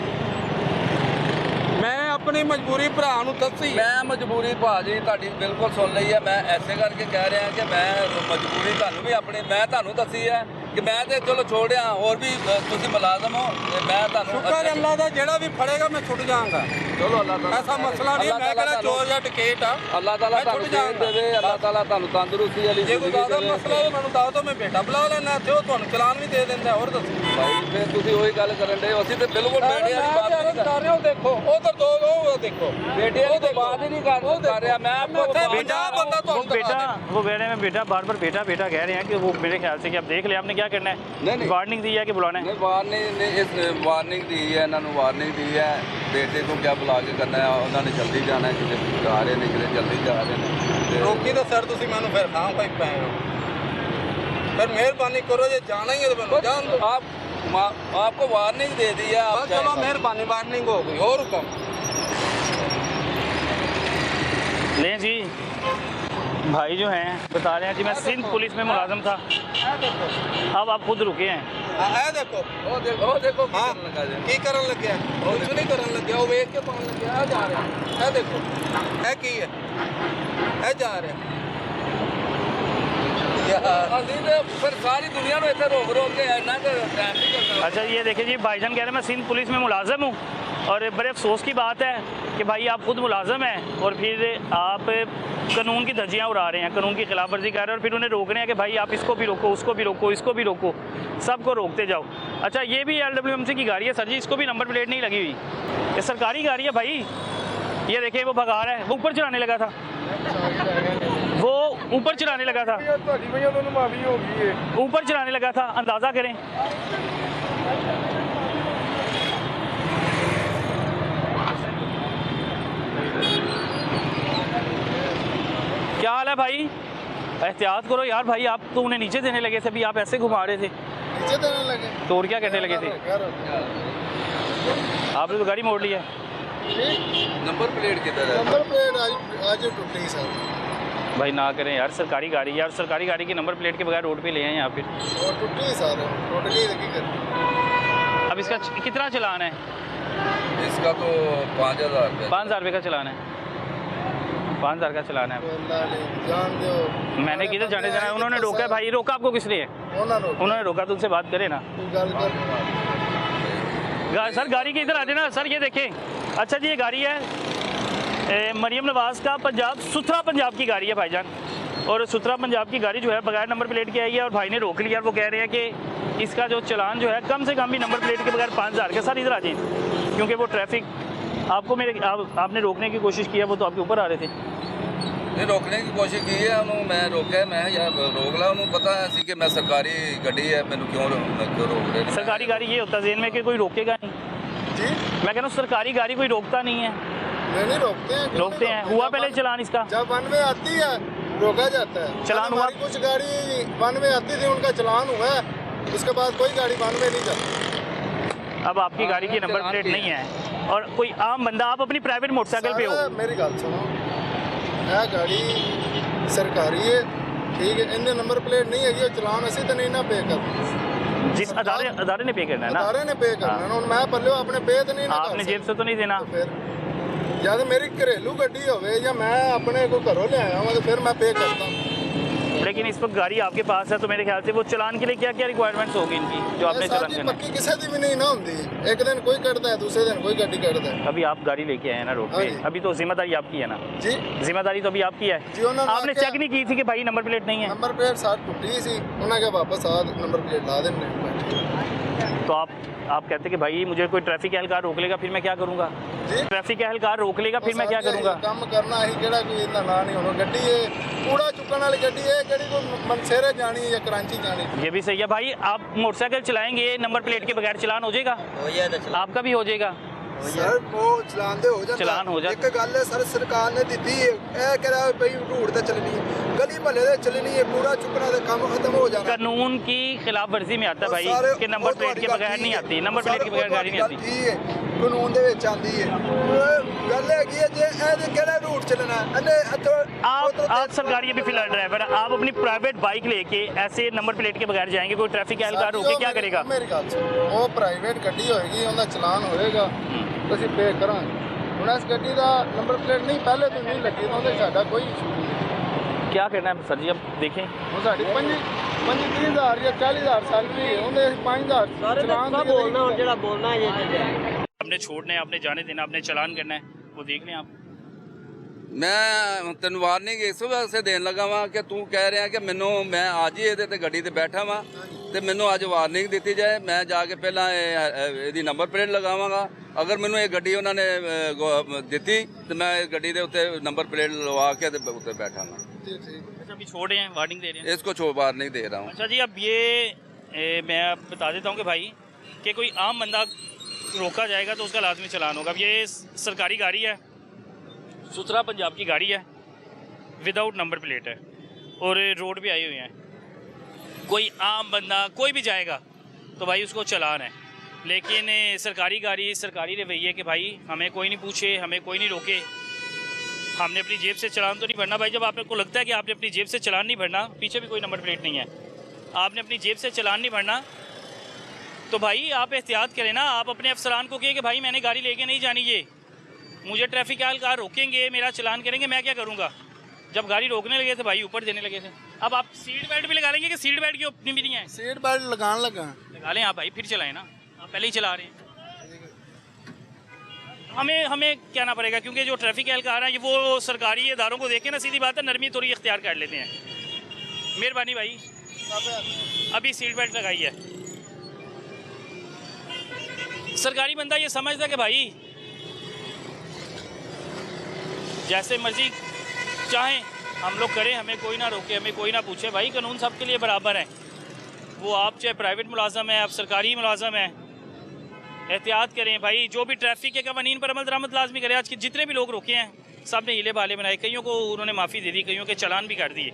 ਮੈਂ ਆਪਣੀ ਮਜਬੂਰੀ ਭਰਾ ਨੂੰ ਦੱਸੀ ਹੈ। ਮੈਂ ਮਜਬੂਰੀ ਭਾਜੀ ਤੁਹਾਡੀ ਬਿਲਕੁਲ ਸੁਣ ਲਈ ਹੈ। ਮੈਂ ਐਸੇ ਕਰਕੇ ਕਹਿ ਰਿਹਾ ਕਿ ਮੈਂ ਮਜਬੂਰੀ ਤੁਹਾਨੂੰ ਵੀ ਆਪਣੀ ਮੈਂ ਤੁਹਾਨੂੰ ਦੱਸੀ ਹੈ ਕਿ ਮੈਂ ਤੇ ਚਲੋ ਛੋੜਿਆ, ਹੋਰ ਵੀ ਤੁਸੀਂ ਮੁਲਾਜ਼ਮ ਹੋ ਤੇ ਮੈਂ ਤੁਹਾਨੂੰ ਸ਼ੁਕਰ ਅੱਲਾ ਦਾ, ਜਿਹੜਾ ਵੀ ਫੜੇਗਾ ਮੈਂ ਛੁੱਟ ਜਾਵਾਂਗਾ। ਚਲੋ ਅੱਲਾਹ ਤਾਲਾ ਐਸਾ ਮਸਲਾ ਨਹੀਂ, ਮੈਂ ਕਹਿੰਦਾ ਚੋਰ ਜਾਂ ਟਿਕੇਟ ਆ, ਅੱਲਾਹ ਤਾਲਾ ਮੈਂ ਤੁਹਾਨੂੰ ਛੁੱਟ ਜਾਵਾਂਗਾ। ਦੇਵੇ, ਅੱਲਾਹ ਤਾਲਾ ਤੁਹਾਨੂੰ ਤੰਦਰੁਸਤੀ ਵਾਲੀ ਜੇ ਕੋਈ ਜ਼ਿਆਦਾ ਮਸਲਾ ਹੈ ਮੈਨੂੰ ਦੱਸ ਦਿਓ, ਮੈਂ ਬੇਟਾ ਬੁਲਾ ਲੈਣਾ ਇੱਥੇ, ਉਹ ਤੁਹਾਨੂੰ ਚਲਾਨ ਵੀ ਦੇ ਦਿੰਦਾ। ਹੋਰ ਦੱਸੋ ਭਾਈ ਫਿਰ ਤੁਸੀਂ ਉਹੀ ਗੱਲ ਕਰਨ ਦੇ, ਅਸੀਂ ਤੇ ਬਿਲਕੁਲ ਬੇਟੇ ਵਾਲੀ ਬਾਤ ਨਹੀਂ ਕਰ ਰਹੇ ਹੋ। ਦੇਖੋ ਉਧਰ ਦੋ ਉਹ ਦੇਖੋ, ਬੇਟੇ ਵਾਲੀ ਤਾਂ ਬਾਤ ਹੀ ਨਹੀਂ ਕਰ ਰਿਹਾ ਮੈਂ ਆਪको बेटा बंदा तो वो बेटा, वो कह रहे हैं बेटा, बार बार बेटा बेटा कह रहे हैं कि वो मेरे ख्याल से कि आप देख ले आपने क्या करना है। नहीं। वार्निंग दी है कि बुलाना है? नहीं वार्निंग दी है, इन्होंने वार्निंग दी है, बेटे को क्या बुला के करना है, उन्होंने जल्दी जाना है, किसी जा रहे ने किसी जल्दी जा रहे ने। ਰੋਕੀ ਤਾਂ ਸਰ ਤੁਸੀਂ ਮੈਨੂੰ ਫਿਰ ਖਾਂ ਭਾਈ ਪਏ ਹੋ, ਫਿਰ ਮਿਹਰਬਾਨੀ ਕਰੋ, ਜੇ ਜਾਣਾ ਹੀ ਹੈ ਤਾਂ ਮੈਨੂੰ ਜਾਣ ਦਿਓ। आपको वार्निंग दे दी है आप बस चलो मेहरबानी, वार्निंग हो गई, और हुक्म लें जी। भाई जो हैं बता रहे हैं कि मैं सिंध पुलिस में मुलाजिम था, अब आप खुद रुके हैं। ਇਹ ਦੇਖੋ, ਉਹ ਦੇਖੋ ਹਾਂ ਕੀ ਕਰਨ ਲੱਗਿਆ? ਕੁਝ ਨਹੀਂ ਕਰਨ ਲੱਗਿਆ, ਉਹ ਵੇਖ ਕੇ ਪਾਉਣ ਲੱਗਿਆ। ਆ ਜਾ ਰਿਹਾ, ਇਹ ਦੇਖੋ, ਇਹ ਕੀ ਹੈ? ਇਹ ਜਾ ਰਿਹਾ ਅਸੀਂ ਤੇ ਫਿਰ ਸਾਰੀ ਦੁਨੀਆ ਨੂੰ ਇੱਥੇ ਰੋਕ ਕੇ ਇੰਨਾ ਕੁ ਟਾਈਮ ਨਹੀਂ ਕਰਦਾ। अच्छा ये देखिए जी, भाईजान कह रहे हैं मैं सिंध पुलिस में मुलाजिम हूँ, और बड़े अफसोस की बात है कि भाई आप खुद मुलाजम हैं और फिर आप कानून की धज्जियाँ उड़ा रहे हैं, कानून की खिलाफ वर्जी कर रहे हैं और फिर उन्हें रोक रहे हैं कि भाई आप इसको भी रोको, उसको भी रोको, इसको भी रोको, सबको रोकते जाओ। अच्छा, ये भी LWMC की गाड़ी है सर जी, इसको भी नंबर प्लेट नहीं लगी हुई, ये सरकारी गाड़ी है भाई। ये देखिए वो भगा रहा है, वो ऊपर चलाने लगा था, वो ऊपर चलाने लगा था, ऊपर चलाने लगा था, अंदाज़ा करें। क्या हाल है भाई? एहतियात करो यार भाई, आप तो उन्हें नीचे देने लगे थे, अभी आप ऐसे घुमा रहे थे, नीचे देने लगे तो और क्या कहने लगे थे? आपने तो गाड़ी मोड़ ली है। नंबर प्लेट किधर है? नंबर प्लेट आज टूटी सर। भाई ना करें यार, सरकारी गाड़ी है और सरकारी गाड़ी की नंबर प्लेट के बगैर रोड पे ले आए यहाँ फिर। वो टूटी सर, टूट गई देखी कर। अब इसका कितना चलान है? इसका तो 5000 रुपये। 5000 रुपये का चलान है, 5000 का चलान है। अल्लाह ने जान दो। मैंने किधर जाने देना है? उन्होंने रोका है भाई। रोका आपको किसने है? उन्होंने रोका, तो उनसे बात करें ना। सर गाड़ी के इधर आ जाना सर, ये देखें। अच्छा जी, ये गाड़ी है मरियम नवाज़ का पंजाब, सुथरा पंजाब की गाड़ी है भाईजान, और सुथरा पंजाब की गाड़ी जो है बगैर नंबर प्लेट की आई है और भाई ने रोक लिया। वो कह रहे हैं कि इसका जो चलान जो है कम से कम भी नंबर प्लेट के बगैर 5000 का। सर इधर आ जाइए, क्योंकि वो ट्रैफिक आपको आपने रोकने की कोशिश की है, वो तो आपके ऊपर आ रहे थे। नहीं, रोकने की कोशिश की है उन्होंने, मैं रोका, मैं यार रोक ला, उन्होंने पता है कि मैं सरकारी गाड़ी है, मैंने क्यों रोक रहे। सरकारी गाड़ी ये होता है जेन में कि कोई रोकेगा नहीं जी, मैं कह रहा हूँ सरकारी गाड़ी कोई रोकता नहीं है। नहीं रोकते हैं, रोकते हैं। हुआ पहले चलान इसका? जब वन में आती है रोका जाता है। चलान हुआ? कुछ गाड़ी वन में आती थी, उनका चलान हुआ है, उसके बाद कोई गाड़ी वन में नहीं जाती। अब आपकी गाड़ी की नंबर प्लेट नहीं है और कोई आम बंदा, आप अपनी प्राइवेट मोटरसाइकिल पे हो। मेरी गल सुनो, यह गाड़ी सरकारी है, ठीक है, इनने नंबर प्लेट नहीं है, चलान असी तो नहीं ना पे कर, जिस अदारे ने पे करना है ना, अदारे ने पे करना है। मैं पल्ले अपने पे तो नहीं ना, आपने जेब से तो नहीं देना। फिर या तो मेरी घरेलू गड्डी होवे या मैं अपने को घरों ले आया हूँ तो फिर मैं पे करता हूँ। लेकिन इस वक्त गाड़ी आपके पास है तो मेरे ख्याल से वो चलान के लिए क्या क्या रिक्वायरमेंट्स होगी इनकी जो आपने चलान करना है? पक्की किसी दी भी नहीं ना होती, एक दिन कोई करता है, दूसरे दिन कोई गड्डी करता है। अभी आप गाड़ी लेके आए हैं ना रोड पे, अभी तो जिम्मेदारी आपकी है ना? जी, जिम्मेदारी तो अभी आपकी है। जी, आपने चेक नहीं की थी कि भाई नंबर प्लेट नहीं है? नंबर प्लेट साथ टूटी सी, उन्होंने कहा वापस आ नंबर प्लेट ला देने। तो आप कहते कि भाई मुझे कोई ट्रैफिक एहलकार रोक लेगा फिर मैं क्या करूँगा? ट्रैफिक एहलकार रोक लेगा फिर मैं क्या करूँगा? काम करना ही केड़ा कोई इतना ना नहीं होना। गड्डी है कूड़ा चुकने वाली गड्डी है, गड्डी को मनसेरे जानी है या कराची जानी। ये भी सही है भाई। आप मोटरसाइकिल चलाएंगे नंबर प्लेट के बगैर, चलान हो जाएगा? आपका भी हो जाएगा सर, वो चलान दे हो जाता, चलान हो जाता। एक गल है सर, सरकार ने दी है, ए कह रहा है भाई रूट ते चलनी है, गली महल्ले ते चलनी है, कूड़ा चुकना ते काम खत्म हो जाना। कानून की खिलाफ वर्जी में आता है भाई कि नंबर प्लेट के बगैर नहीं आती, नंबर प्लेट के बगैर गाड़ी नहीं आती। ठीक है, कानून दे विच आंदी है। गल है कि जे ए केड़ा रूट चलना है, आप सरकारी अभी फिलहाल ड्राइवर, आप अपनी प्राइवेट बाइक लेके ऐसे नंबर प्लेट के बगैर जाएंगे, कोई ट्रैफिक एहलकार रोके क्या करेगा? मेरी गल सुनो, वो प्राइवेट गड्डी होएगी, उनका चलान होएगा, ਅਸੀਂ पे करांगे। ਹੁਣ ਇਸ ਗੱਡੀ ਦਾ ਨੰਬਰ ਪਲੇਟ ਨਹੀਂ ਪਹਿਲੇ ਤੋਂ ਨਹੀਂ ਲੱਗੀ ਤਾਂ ਉਹਦੇ ਸਾਡਾ ਕੋਈ ਇਸ਼ੂ ਨਹੀਂ। क्या करना है सर जी, अब देखें। ਉਹ ਸਾਡੀ 25,000 ਜਾਂ 40,000 सैलरी है, ਉਹਦੇ 5,000 चलान बोलना और ਜਿਹੜਾ बोलना है ये आपने छोड़ना है, आपने जाने देना, आपने चलान करना है, वो देख लें आप। मैं तेन वार्निंग इस वास्ते देन लगा वा कि तू कह रहा कि मैनू मैं अज ही ये गड्डी ते बैठा वा तो मैनू अज वार्निंग दी जाए, मैं जाके पहला ये नंबर प्लेट लगावांगा। अगर मैनू ये गड्डी उन्होंने दी तो मैं गड्डी के उत्ते नंबर प्लेट लवा के उत्ते बैठा वा। अच्छा, अभी छोड़ रहे हैं, वार्निंग दे रहे हैं? इसको वार्निंग दे रहा हूँ। अच्छा जी, अब ये मैं बता देता हूँ कि भाई कि कोई आम बंदा रोका जाएगा तो उसका लाजमी चलान होगा। अब ये सरकारी गाड़ी है, सुथरा पंजाब की गाड़ी है, विदाउट नंबर प्लेट है और रोड पे आई हुई हैं। कोई आम बंदा कोई भी जाएगा तो भाई उसको चलान है, लेकिन सरकारी गाड़ी, सरकारी रवैये कि भाई हमें कोई नहीं पूछे, हमें कोई नहीं रोके, हमने अपनी जेब से चलान तो नहीं भरना। भाई जब आपको लगता है कि आपने अपनी जेब से चलान नहीं भरना, पीछे भी कोई नंबर प्लेट नहीं है, आपने अपनी जेब से चलान नहीं भरना, तो भाई आप एहतियात करें ना। आप अपने अफसरान को कहिए कि भाई मैंने गाड़ी लेके नहीं जानी, ये मुझे ट्रैफिक एहलकार रोकेंगे, मेरा चलान करेंगे, मैं क्या करूँगा? जब गाड़ी रोकने लगे थे भाई ऊपर देने लगे थे। अब आप सीट बेल्ट भी लगा लेंगे कि सीट बेल्ट की अपनी भी नहीं है? सीट बेल्ट लगाने लगा। लगा लें आप भाई, फिर चलाएं ना, आप पहले ही चला रहे हैं। हमें कहना पड़ेगा, क्योंकि जो ट्रैफिक एहलकार हैं वो सरकारी इदारों को देखे ना, सीधी बात है, नरमी थोड़ी इख्तियार कर लेते हैं। मेहरबानी भाई, अभी सीट बेल्ट लगाई है। सरकारी बंदा ये समझता कि भाई जैसे मर्जी चाहें हम लोग करें, हमें कोई ना रोके, हमें कोई ना पूछे। भाई कानून सबके लिए बराबर है, वो आप चाहे प्राइवेट मुलाजम है, आप सरकारी मुलाजम है, एहतियात करें भाई। जो भी ट्रैफिक के कवानीन पर अमल दरामद लाजमी करें। आज के जितने भी लोग रोके हैं सब ने हीले भाले बनाए, कईयों को उन्होंने माफ़ी दे दी, कईयों के चलान भी कर दिए।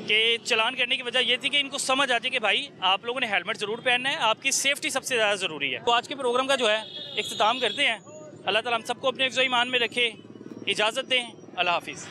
कि चलान करने की वजह ये थी कि इनको समझ आ जाए कि भाई आप लोगों ने हेलमेट ज़रूर पहनना है, आपकी सेफ्टी सबसे ज़्यादा ज़रूरी है। तो आज के प्रोग्राम का जो है इख्तिताम करते हैं। अल्लाह ताला हम सबको अपने हिफ्ज़-ओ-ईमान में रखे। इजाज़त दें, अल्लाह हाफिज़।